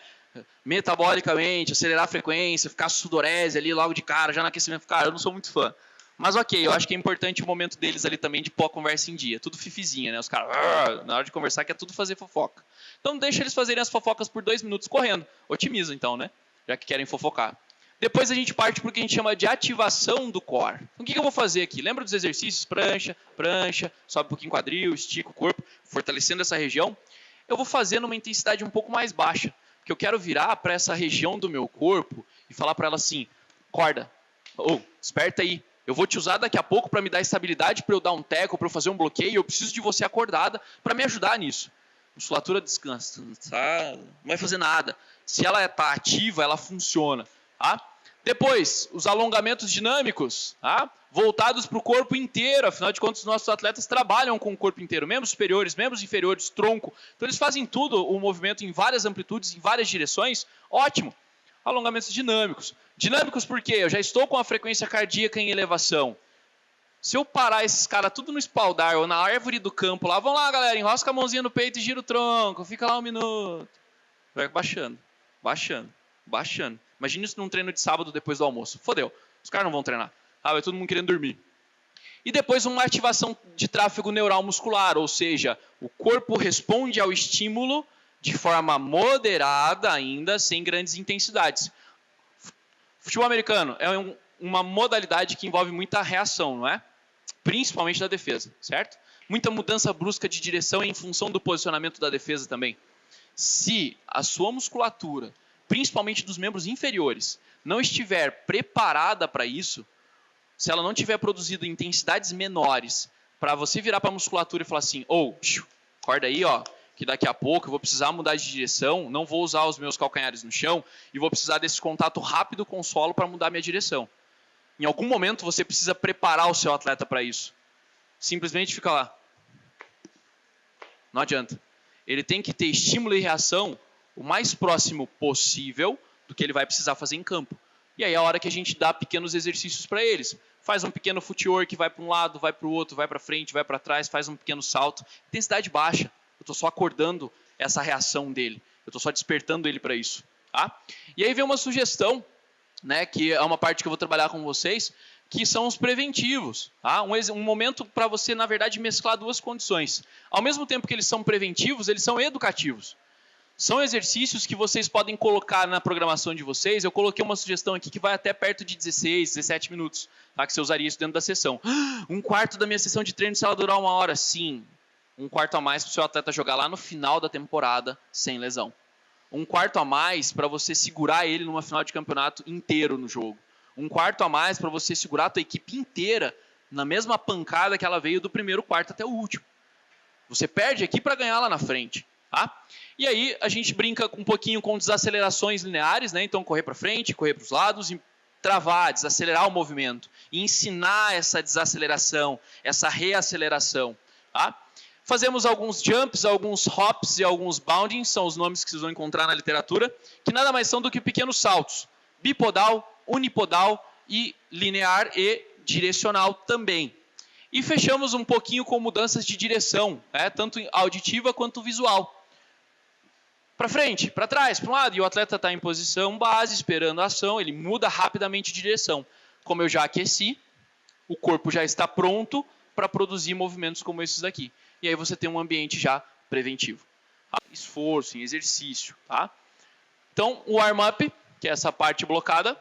Metabolicamente, acelerar a frequência, ficar sudorese ali logo de cara, já no aquecimento. Cara, eu não sou muito fã. Mas ok, eu acho que é importante o momento deles ali também de pôr a conversa em dia. Tudo fifizinha, né? Os caras, na hora de conversar, quer tudo fazer fofoca. Então deixa eles fazerem as fofocas por 2 minutos correndo. Otimiza então, né? Já que querem fofocar. Depois a gente parte para o que a gente chama de ativação do core. Então, o que eu vou fazer aqui? Lembra dos exercícios? Prancha, sobe um pouquinho o quadril, estica o corpo, fortalecendo essa região. Eu vou fazer numa intensidade um pouco mais baixa. Porque eu quero virar para essa região do meu corpo e falar para ela assim, acorda, desperta aí. Eu vou te usar daqui a pouco para me dar estabilidade, para eu dar um teco, para eu fazer um bloqueio. Eu preciso de você acordada para me ajudar nisso. Musculatura descansa, tá? Não vai fazer nada. Se ela está ativa, ela funciona. Tá? Depois, os alongamentos dinâmicos, tá? Voltados para o corpo inteiro. Afinal de contas, os nossos atletas trabalham com o corpo inteiro. Membros superiores, membros inferiores, tronco. Então, eles fazem tudo, o movimento em várias amplitudes, em várias direções. Ótimo. Alongamentos dinâmicos. Dinâmicos por quê? Eu já estou com a frequência cardíaca em elevação. Se eu parar esses caras tudo no espaldar ou na árvore do campo lá, vamos lá, galera, enrosca a mãozinha no peito e gira o tronco, fica lá 1 minuto. Vai baixando, baixando, baixando. Imagina isso num treino de sábado depois do almoço. Fodeu, os caras não vão treinar. Vai todo mundo querendo dormir. E depois uma ativação de tráfego neural muscular, ou seja, o corpo responde ao estímulo de forma moderada ainda, sem grandes intensidades. Futebol americano é uma modalidade que envolve muita reação, não é? Principalmente da defesa, certo? Muita mudança brusca de direção em função do posicionamento da defesa também. Se a sua musculatura, principalmente dos membros inferiores, não estiver preparada para isso, se ela não tiver produzido intensidades menores, para você virar para a musculatura e falar assim, acorda aí, ó, que daqui a pouco eu vou precisar mudar de direção, não vou usar os meus calcanhares no chão e vou precisar desse contato rápido com o solo para mudar minha direção. Em algum momento você precisa preparar o seu atleta para isso. Simplesmente fica lá. Não adianta. Ele tem que ter estímulo e reação o mais próximo possível do que ele vai precisar fazer em campo. E aí é a hora que a gente dá pequenos exercícios para eles. Faz um pequeno footwork, vai para um lado, vai para o outro, vai para frente, vai para trás, faz um pequeno salto. Intensidade baixa. Eu estou só acordando essa reação dele. Eu estou só despertando ele para isso. Tá? E aí vem uma sugestão, né, que é uma parte que eu vou trabalhar com vocês, que são os preventivos. Tá? Um momento para você, na verdade, mesclar duas condições. Ao mesmo tempo que eles são preventivos, eles são educativos. São exercícios que vocês podem colocar na programação de vocês. Eu coloquei uma sugestão aqui que vai até perto de 16, 17 minutos. Tá? Que você usaria isso dentro da sessão. 1/4 da minha sessão de treino, se ela durar 1 hora, sim. 1/4 a mais para o seu atleta jogar lá no final da temporada sem lesão. 1/4 a mais para você segurar ele numa final de campeonato inteiro no jogo. 1/4 a mais para você segurar a tua equipe inteira na mesma pancada que ela veio do primeiro quarto até o último. Você perde aqui para ganhar lá na frente. Tá? E aí a gente brinca um pouquinho com desacelerações lineares, né? Então correr para frente, correr para os lados e travar, desacelerar o movimento. E ensinar essa desaceleração, essa reaceleração. Tá? Fazemos alguns jumps, alguns hops e alguns boundings, são os nomes que vocês vão encontrar na literatura, que nada mais são do que pequenos saltos. Bipodal, unipodal e linear e direcional também. E fechamos um pouquinho com mudanças de direção, né? Tanto auditiva quanto visual. Para frente, para trás, para um lado, e o atleta está em posição base, esperando a ação, ele muda rapidamente de direção. Como eu já aqueci, o corpo já está pronto para produzir movimentos como esses daqui. E aí você tem um ambiente já preventivo. Tá? Esforço, em exercício. Tá? Então, o warm-up, que é essa parte blocada,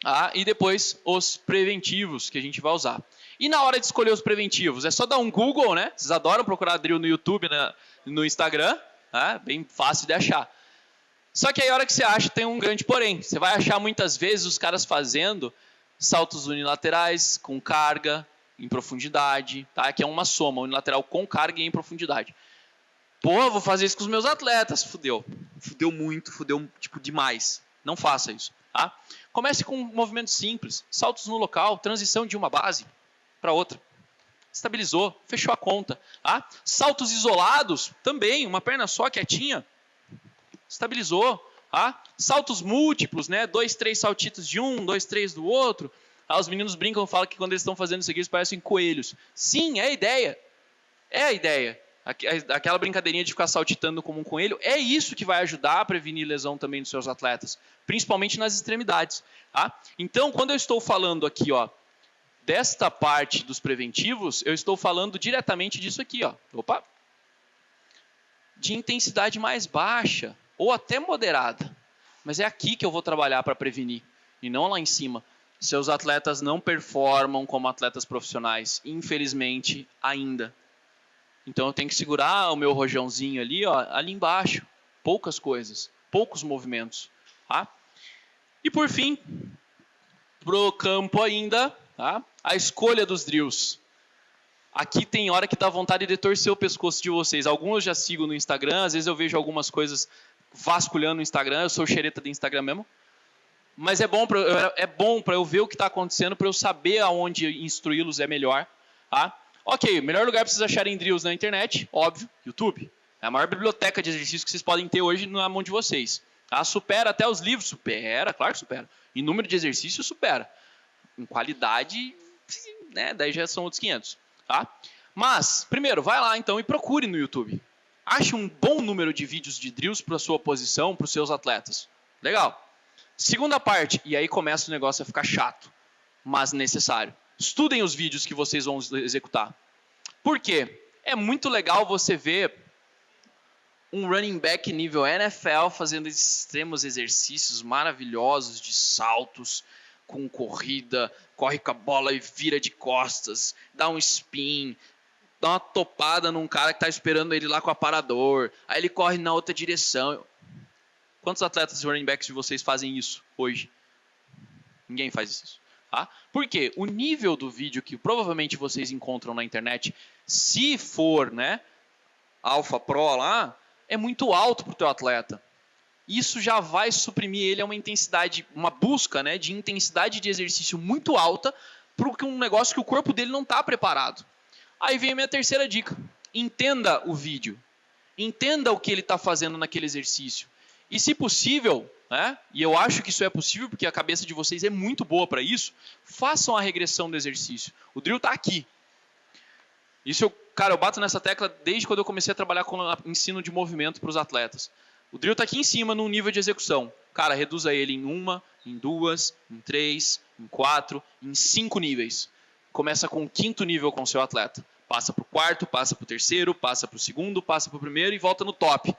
tá? E depois os preventivos que a gente vai usar. E na hora de escolher os preventivos? É só dar um Google, né? Vocês adoram procurar drill no YouTube, no Instagram. Né? Bem fácil de achar. Só que aí a hora que você acha tem um grande porém. Você vai achar muitas vezes os caras fazendo saltos unilaterais com carga em profundidade, tá? Que é uma soma, unilateral com carga e em profundidade. Pô, vou fazer isso com os meus atletas. Fudeu. Fudeu muito, fudeu tipo demais. Não faça isso, tá? Comece com movimentos simples, saltos no local, transição de uma base para outra. Estabilizou, fechou a conta, tá? Saltos isolados, também, uma perna só, quietinha. Estabilizou, tá? Saltos múltiplos, né? 2, 3 saltitos de um, 2, 3 do outro. Ah, os meninos brincam e falam que quando eles estão fazendo isso aqui, eles parecem coelhos. Sim, é a ideia. É a ideia. Aquela brincadeirinha de ficar saltitando como um coelho, é isso que vai ajudar a prevenir lesão também dos seus atletas, principalmente nas extremidades. Tá? Então, quando eu estou falando aqui, ó, desta parte dos preventivos, eu estou falando diretamente disso aqui, ó. Opa! De intensidade mais baixa, ou até moderada. Mas é aqui que eu vou trabalhar para prevenir, e não lá em cima. Seus atletas não performam como atletas profissionais, infelizmente, ainda. Então eu tenho que segurar o meu rojãozinho ali, ó, ali embaixo. Poucas coisas, poucos movimentos. Tá? E por fim, pro campo ainda, tá? A escolha dos drills. Aqui tem hora que dá vontade de torcer o pescoço de vocês. Alguns eu já sigo no Instagram, às vezes eu vejo algumas coisas vasculhando no Instagram, eu sou xereta do Instagram mesmo. Mas é bom para eu ver o que está acontecendo, para eu saber aonde instruí-los é melhor. Tá? Ok, o melhor lugar para vocês acharem drills na internet, óbvio, YouTube. É a maior biblioteca de exercícios que vocês podem ter hoje na mão de vocês. Tá? Supera até os livros, supera, claro que supera. Em número de exercícios, supera. Em qualidade, né, daí já são outros 500. Tá? Mas, primeiro, vai lá então e procure no YouTube. Ache um bom número de vídeos de drills para a sua posição, para os seus atletas. Legal. Segunda parte, e aí começa o negócio a ficar chato, mas necessário. Estudem os vídeos que vocês vão executar. Por quê? É muito legal você ver um running back nível NFL fazendo extremos exercícios maravilhosos de saltos, com corrida, corre com a bola e vira de costas, dá um spin, dá uma topada num cara que está esperando ele lá com o aparador, aí ele corre na outra direção. Quantos atletas e running backs de vocês fazem isso hoje? Ninguém faz isso. Tá? Por quê? O nível do vídeo que provavelmente vocês encontram na internet, se for, né, Alpha Pro lá, é muito alto para o teu atleta. Isso já vai suprimir ele a uma intensidade, uma busca, né, de intensidade de exercício muito alta para um negócio que o corpo dele não está preparado. Aí vem a minha terceira dica. Entenda o vídeo. Entenda o que ele está fazendo naquele exercício. E se possível, né, e eu acho que isso é possível porque a cabeça de vocês é muito boa para isso, façam a regressão do exercício. O drill está aqui. Isso, cara, eu bato nessa tecla desde quando eu comecei a trabalhar com ensino de movimento para os atletas. O drill está aqui em cima no nível de execução. Cara, reduza ele em 1, em 2, em 3, em 4, em 5 níveis. Começa com o 5º nível com o seu atleta. Passa para o 4º, passa para o 3º, passa para o 2º, passa para o 1º e volta no top.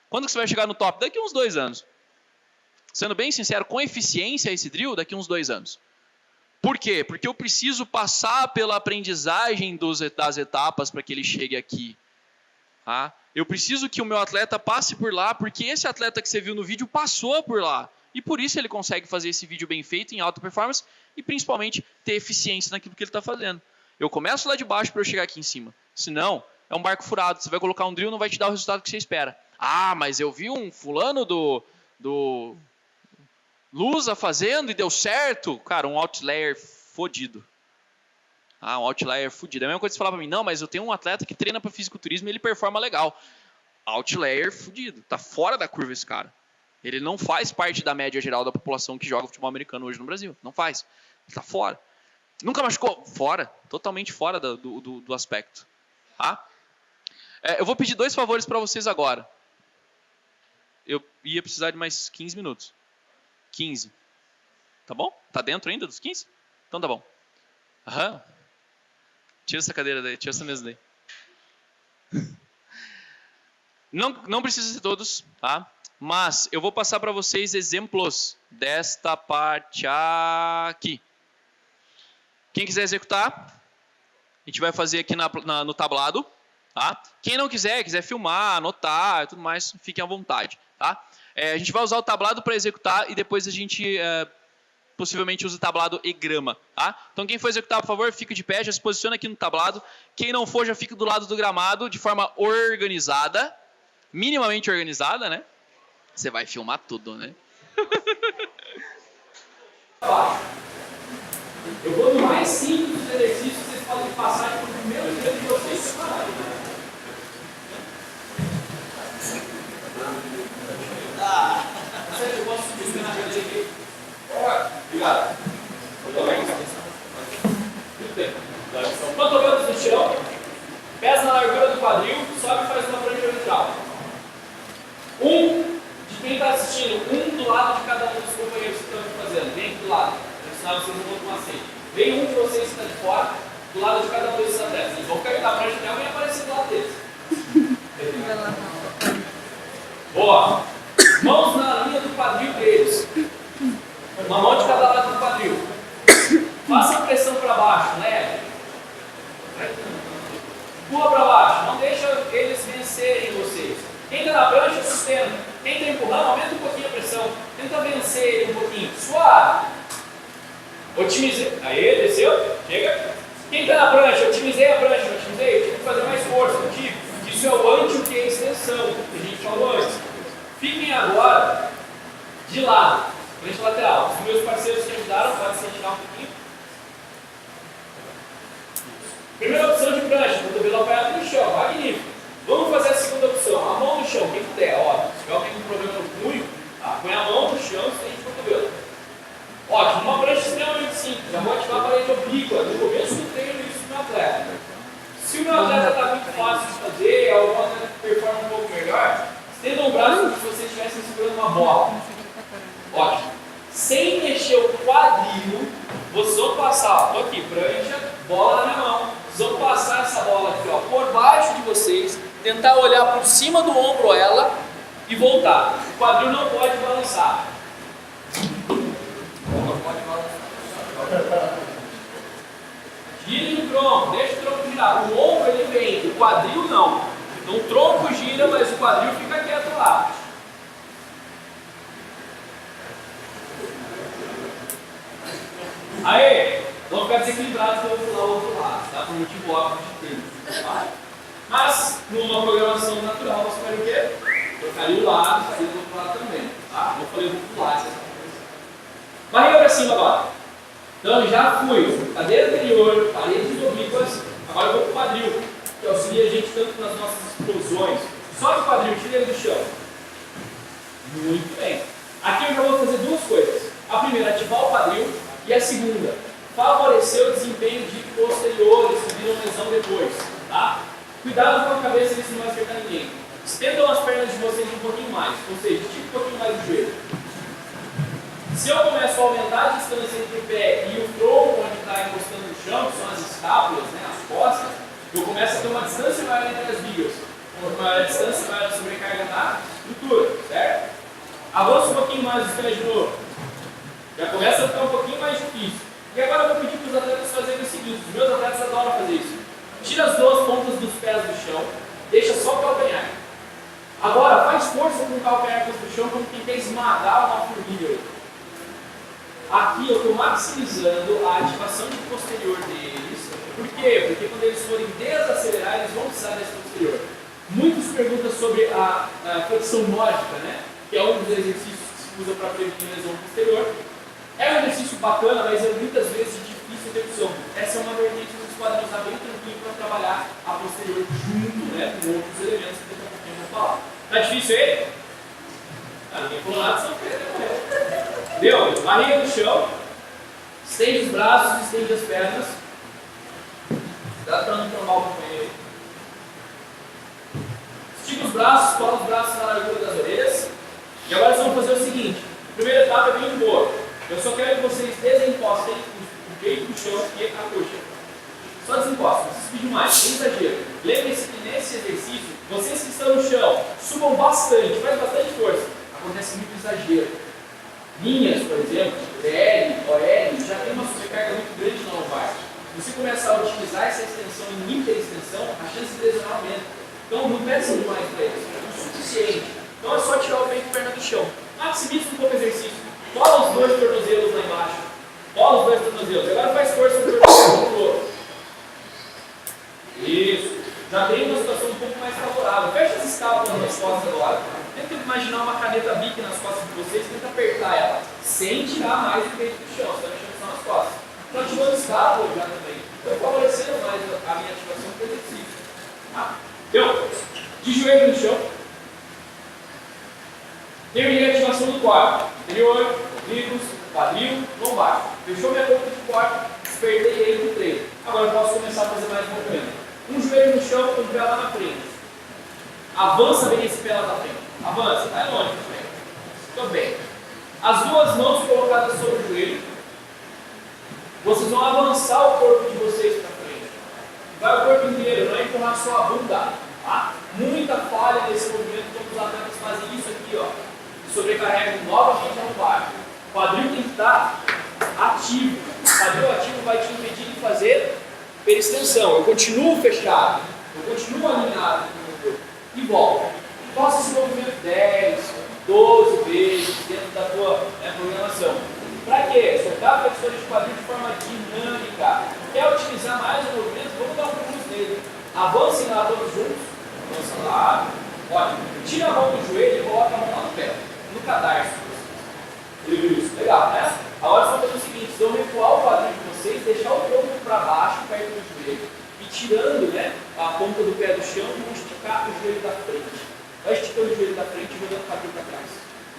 Quando que você vai chegar no top? Daqui uns 2 anos. Sendo bem sincero, com eficiência esse drill, daqui uns 2 anos. Por quê? Porque eu preciso passar pela aprendizagem das etapas para que ele chegue aqui. Tá? Eu preciso que o meu atleta passe por lá, porque esse atleta que você viu no vídeo passou por lá. E por isso ele consegue fazer esse vídeo bem feito, em alta performance, e principalmente ter eficiência naquilo que ele está fazendo. Eu começo lá de baixo para eu chegar aqui em cima. Senão, é um barco furado. Você vai colocar um drill e não vai te dar o resultado que você espera. Ah, mas eu vi um fulano do Lusa fazendo e deu certo. Cara, um outlier fodido. Ah, um outlier fodido. É a mesma coisa que você falar para mim, não, mas eu tenho um atleta que treina para fisiculturismo e ele performa legal. Outlier fodido. Tá fora da curva esse cara. Ele não faz parte da média geral da população que joga futebol americano hoje no Brasil. Não faz. Ele tá fora. Nunca machucou? Fora. Totalmente fora do aspecto. Tá? Eu vou pedir 2 favores para vocês agora. Eu ia precisar de mais 15 minutos. 15. Tá bom? Tá dentro ainda dos 15? Então tá bom. Aham. Tira essa cadeira daí, tira essa mesa daí. Não precisa ser todos, tá? Mas eu vou passar para vocês exemplos desta parte aqui. Quem quiser executar, gente vai fazer aqui no tablado. Tá? Quem não quiser filmar, anotar e tudo mais, fiquem à vontade. Tá? A gente vai usar o tablado para executar e depois a gente possivelmente usa o tablado e grama. Tá? Então quem for executar, por favor, fica de pé, já se posiciona aqui no tablado. Quem não for, já fica do lado do gramado de forma organizada, minimamente organizada, né? Você vai filmar tudo, né? Eu vou no mais simples dos exercícios, vocês podem passar para o primeiro dia de vocês separado. Eu posso subir na cadeira aqui? Obrigado. Tudo bem? Muito bem. Cotovelos no chão, pés na largura do quadril, sobe e faz uma prancha ventral. De quem está assistindo, do lado de cada um dos companheiros que estão fazendo. Vem aqui do lado, para ensinar vocês um outro macete. Vem de vocês que está de fora, do lado de cada um desses atletas. Eles vão cair da prancha dela e aparecer do lado deles. Boa. Mãos na linha do quadril deles. Uma mão de cada lado do quadril. Faça a pressão para baixo, leve. Pula para baixo. Não deixa eles vencerem vocês. Quem está na prancha, sustenta. Quem está empurrando, aumenta um pouquinho a pressão. Tenta vencer ele um pouquinho. Suave. Otimizei. Aí, desceu. Chega. Quem está na prancha, otimizei a prancha. Otimizei. Tive que fazer mais força. Isso é o anti, o que é extensão. Que a gente falou antes. Fiquem agora de lado. Frente lateral. Os meus parceiros que ajudaram, pode se retirar um pouquinho. Primeira opção de prancha, cotovelo apoiado no chão, magnífico. Vamos fazer a segunda opção, a mão no chão, quem puder, ó. Se tiver alguém com problema no punho, tá? Põe a mão no chão e estende o cotovelo. Ótimo, uma prancha extremamente simples. Já vou ativar a parede oblíqua no começo do treino isso do meu atleta. Se o meu atleta está muito fácil de fazer, algum atleta que performa um pouco melhor, estendam o braço como se vocês estivessem segurando uma bola. Ótimo. Sem mexer o quadril, vocês vão passar, estou aqui, prancha, bola na minha mão. Vocês vão passar essa bola aqui, ó, por baixo de vocês, tentar olhar por cima do ombro ela e voltar. O quadril não pode balançar. Não pode balançar. Gire o tronco, deixa o tronco girar. O ombro ele vem, o quadril não. Então o tronco gira, mas o quadril fica quieto lá. Aê! Vão ficar desequilibrados que eu vou pular o outro lado, tá? Por motivo óbvio de tempo. Tá? Mas, numa programação natural, você faria o quê? Trocaria o lado, faria do outro lado também. Tá? Eu falei, eu vou pular essa coisa. Barriga para cima agora. Então, já fui. Cadeira anterior, paredes oblíquas. Agora eu vou para o quadril, que auxilia a gente tanto nas nossas explosões. Sobe o quadril, tira ele do chão. Muito bem. Aqui eu já vou fazer duas coisas. A primeira, ativar o quadril. E a segunda, favorecer o desempenho de posteriores que viram lesão depois. Tá? Cuidado com a cabeça, isso não vai acertar ninguém. Estendam as pernas de vocês um pouquinho mais, ou seja, estica um pouquinho mais o joelho. Se eu começo a aumentar a distância entre o pé e o tronco, onde está encostando no chão, que são as escápulas, né, as costas, eu começo a ter uma distância maior entre as vigas. Quanto maior a distância, maior a sobrecarga na estrutura, certo? Avança um pouquinho mais os pés de novo. Já começa a ficar um pouquinho mais difícil. E agora eu vou pedir para os atletas fazerem o seguinte, os meus atletas adoram fazer isso. Tira as duas pontas dos pés do chão, deixa só o calcanhar. Agora faz força com o calcanhar do chão como quem quer esmagar uma formiga. Aqui eu estou maximizando a ativação de posterior deles. Por quê? Porque quando eles forem desacelerar, eles vão precisar desse posterior. Muitos perguntam sobre a flexão nórdica, né? Que é um dos exercícios que se usa para prevenir lesão posterior. É um exercício bacana, mas é muitas vezes difícil de execução. Essa é uma vertente que vocês podem usar bem tranquilo para trabalhar a posterior junto, né, com outros elementos que daqui a pouquinho eu vou falar. Tá difícil aí? Ninguém falou nada, só que deu? Barriga no chão, estende os braços, estende as pernas. Cuidado para não trombar o companheiro. Estica os braços, cola os braços na largura das orelhas. E agora vocês vão fazer o seguinte: a primeira etapa é bem de boa. Eu só quero que vocês desencostem o peito do chão e a coxa. Só desencostem, não precisa pedir mais, sem exagero. Lembre-se que nesse exercício, vocês que estão no chão, subam bastante, faz bastante força. Acontece muito exagero. Linhas, por exemplo, DL, OL, já tem uma sobrecarga muito grande na lombar. Se você começar a utilizar essa extensão em hiperextensão, a chance de lesionar aumenta. Então não pesa demais para eles, é o suficiente. Então é só tirar o peito e perna do chão. Maximiza um pouco o exercício. Cola os dois tornozelos lá embaixo. Cola os dois tornozelos. Agora faz força no tornozelo pro outro. Isso. Já tem uma situação um pouco mais favorável. Fecha as escápulas nas costas agora. Tenta imaginar uma caneta Bic nas costas de vocês, tenta apertar ela, sem tirar mais o peito do chão, você está mexendo só nas costas. Estou ativando escápula já também. Estou favorecendo mais a minha ativação do exercício. Tá? Então, de joelho no chão. Terminei a ativação do quadro. Anterior, ombligos, quadril, lombar. Fechou minha coluna de quadro, despertei ele no treino. Agora eu posso começar a fazer mais movimento. Um joelho no chão, um pé lá na frente. Avança bem esse pé lá na frente. Avança, vai longe também. Muito bem. As duas mãos colocadas sobre o joelho. Vocês vão avançar o corpo de vocês para frente. Vai o corpo inteiro, não é empurrar só a bunda. Tá? Muita falha nesse movimento quando os atletas fazem isso aqui, ó. Sobrecarregam novamente a lombar. O quadril tem que estar ativo. O quadril ativo vai te impedir de fazer perextensão. Eu continuo fechado. Eu continuo alinhado com o corpo. E volto. Faça esse movimento 10, 12 vezes dentro da tua programação. Para quê? Soltar flexores de quadril de forma dinâmica. Quer otimizar mais o movimento? Vamos dar um curso nele. Avancem lá todos juntos. Avança lá. Ótimo. Tira a mão do joelho e coloca a mão lá no pé. No cadarço. Isso. Legal, né? Agora vocês vão fazer o seguinte: vocês vão recuar o quadril de vocês, deixar o tronco para baixo, perto do joelho. E tirando, né, a ponta do pé do chão e vão esticar o joelho da frente. Vai esticando o joelho da frente e jogando o quadril para trás.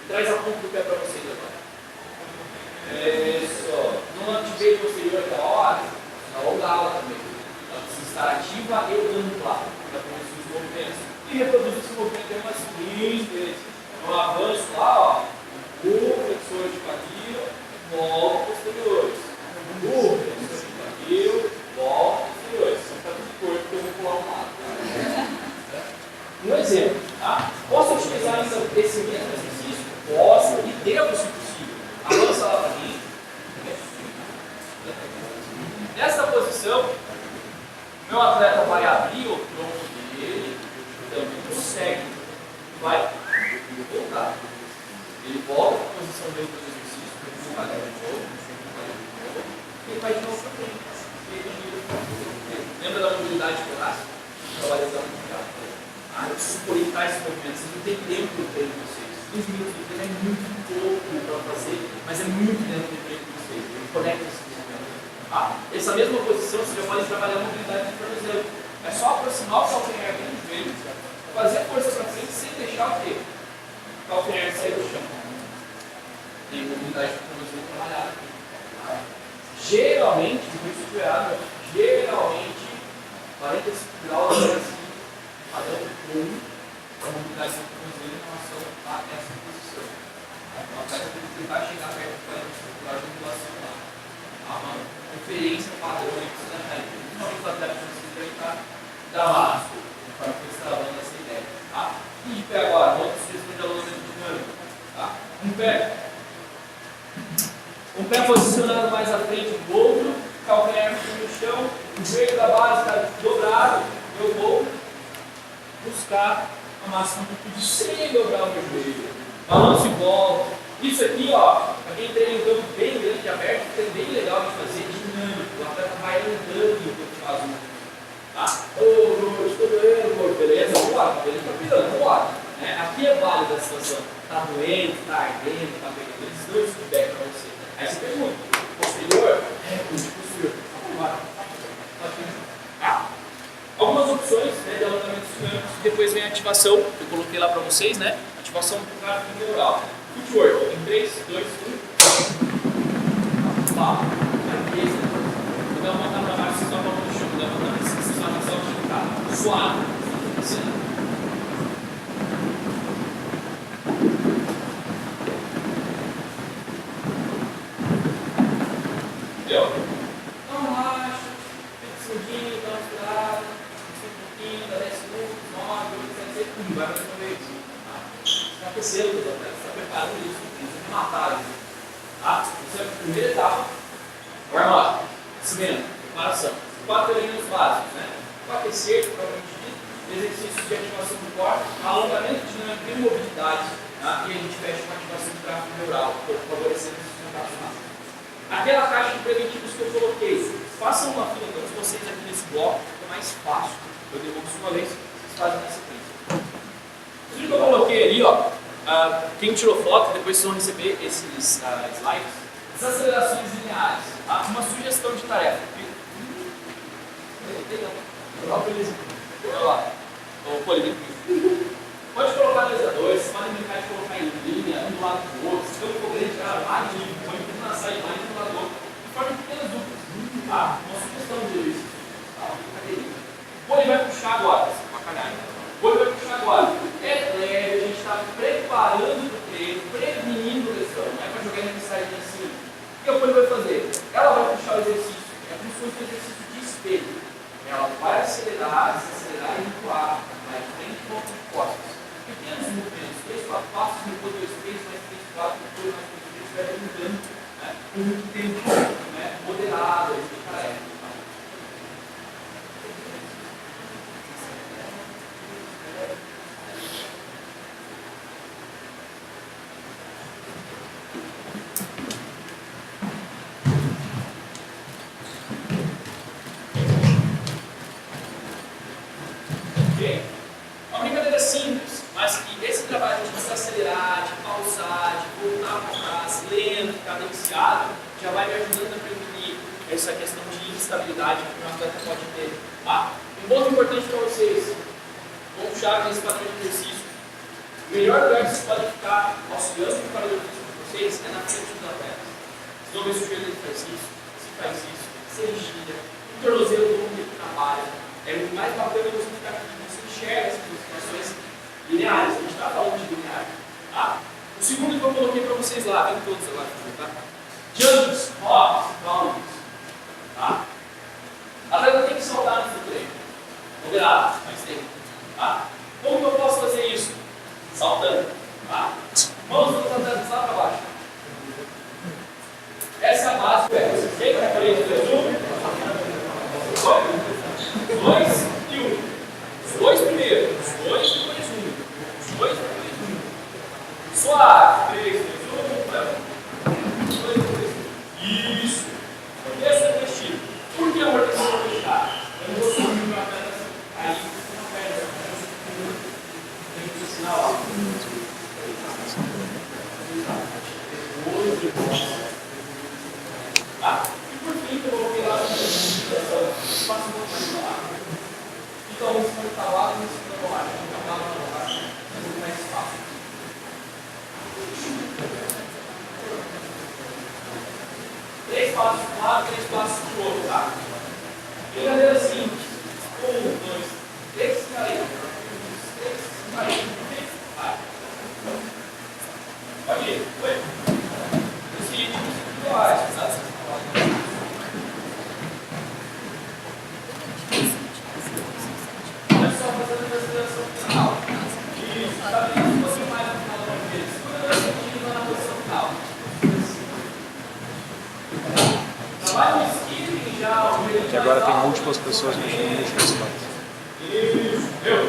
Traz a ponta do pé para vocês agora. Isso. Não ativei posterior aquela hora, alongá-la também. Ela precisa estar ativa e ampla para produzir os movimentos. E reproduzir esse movimento é umas 15 vezes. Então avanço lá, ó. Flexor de quadril, volta posteriores. Flexor de quadril, volta posteriores. São para todo o corpo que eu vou pular um lado. Um exemplo, tá? Posso utilizar esse mesmo exercício? Posso e devo, se possível. Avança lá para mim. Nessa posição, meu atleta vai abrir o tronco dele, também consegue, vai voltar. Ele volta para a posição dele do exercício, ele vai de novo para frente. Lembra da mobilidade torácica? Trabalha da mobilidade. Eu preciso orientar esse movimento, vocês não têm tempo do treino de vocês. 15 minutos de treino é muito pouco para fazer, mas é muito dentro do treino de vocês. Ele conecta esse movimento. Essa mesma posição você já pode trabalhar a mobilidade de tornozelo. É só aproximar o calcanhar aqui no joelho, fazer força para frente sem deixar o quê? O calcanhar sair do chão. Tem mobilidade de tornozelo trabalhada. Geralmente, depois de errado, geralmente 45 graus assim. Padrão 1, a mobilidade do tornozelo em relação a essa posição. O atleta tem que tentar chegar perto do 45 graus de angulação lá. Uma referência padrão aí que você achar. Principalmente o atleta que você vai estar dramático, conforme você está dando essa ideia. Tá? E de pé agora, vamos sugestão de alongamento dinâmico. Tá? Um pé posicionado mais à frente do outro, calcanhar no chão, o joelho da base está dobrado, eu vou buscar a máxima amplitude sem dobrar o meu joelho. Balanço e volta. Isso aqui, ó, para quem treina um campo bem grande e aberto, é bem legal de fazer, dinâmico. O atleta vai andando enquanto faz o movimento. Tá? Ô, estou doendo, beleza? Vambora, ele está pirando, vambora. Aqui é válida a situação. Está doendo, está ardendo, está pegando. Eles dão esse feedback para você. Aí você pergunta, posterior? Posterior. Vambora. Algumas opções, né, de alongamentos dinâmicos, depois vem a ativação, que eu coloquei lá para vocês, né? Ativação do cardio neural. Footwork, em 3, 2, 1. Tá. Vou dar uma mão para baixo, vocês vão no chão. Vou dar uma mão para cima, vocês vão na sala de tá suave. Entendeu? Então relaxa, fica segundinho, dá uma respirada, um pouquinho, dá 10 segundos, 9, 8, 7, 8, vai mais uma vez. Está aquecendo, está preparando isso, tem que matar isso. Tá? Essa é a primeira etapa. Warm-up, aquecimento. preparação. 4 elementos básicos, né? O aquecer, propriamente dito, exercícios de ativação do corpo, alongamento dinâmico e mobilidade, tá? E a gente fecha com ativação do tráfego neural, favorecendo esses contatos máximos. Aquela caixa de preventivos que eu coloquei, façam uma fila todos vocês aqui nesse bloco, fica mais fácil. Eu devolvo uma vez, vocês fazem na sequência. Tudo que eu coloquei ali, ó, quem tirou foto, depois vocês vão receber esses slides, desacelerações lineares. Tá? Uma sugestão de tarefa. Olha lá, o polímetro. Pode colocar lesadores, podem brincar de colocar em linha, um do lado do outro. Se for grande, cara, mais livre, põe tudo na sideline do lado do outro. De forma pequenas duplas. Tá? Uma sugestão de isso. Tá? O Poli vai puxar agora. O Poli vai puxar agora. É leve, a gente está preparando para o treino, prevenindo lesão. Não é para jogar na sideline assim. O que a Poli vai fazer? Ela vai puxar o exercício. É como se fosse um exercício de espelho. Ela vai acelerar, desacelerar e recuar. Vai de frente e volta de costas. Pequenos movimentos, 3, 4 passos, depois 2, 3, mais 3, 4, depois mais 3, 3, vai mudando, né? Com muito tempo, né? Moderado, para ela. Uma brincadeira simples, mas que esse trabalho de desacelerar, de pausar, de voltar para trás, lento, cadenciado, já vai me ajudando a prevenir essa questão de instabilidade que um atleta pode ter. Tá? Um ponto importante para vocês, ponto-chave nesse padrão de exercício. O melhor lugar que vocês podem ficar auxiliando o preparador físico de vocês é na frente dos atletas. Vocês vão ver se o joelho faz isso, se faz isso, se ele gira, o tornozelo do mundo que trabalha. É muito mais bacana você ficar aqui, você enxerga essas situações lineares. A gente está falando de linear. Tá? O segundo que eu coloquei para vocês lá, vem todos agora, tá? Jumps, hops, bounds. Tá? A atleta tem que saltar no treino. Moderado, mas tem. Tá? Como que eu posso fazer isso? Saltando. Tá? Mãos dos atletas lá para baixo. Essa é a base do eco. Vocês veem que eu falei de 2 e 1. Os dois primeiro. Os dois depois 1. Os dois depois 1. Suave. 3, 2, 1. 2, 3, 1. Isso. Esse é o destino. Por que a amortecedor fechado? Eu não vou subir uma perna assim. Aí, uma perna assim. Tem que ensinar lá. Tá? E por fim, eu coloquei lá no espaço um pouco mais lá. Então, o segundo está lá e o segundo está lá. Então, lá na borracha, é muito mais fácil. 3 passos de um lado, 3 passos do outro, tá? Brincadeira simples. 1, 2, 3, 40. 3, 40. Vai. Pode ir. Foi. Esse ritmo é muito tá? Fazendo a aceleração final. Isso, está bem um pouquinho mais no final da vez. Segura sentindo na posição final. Trabalho no skipping já. Que agora tem múltiplas pessoas mexendo em múltiplas partes. Isso, meu.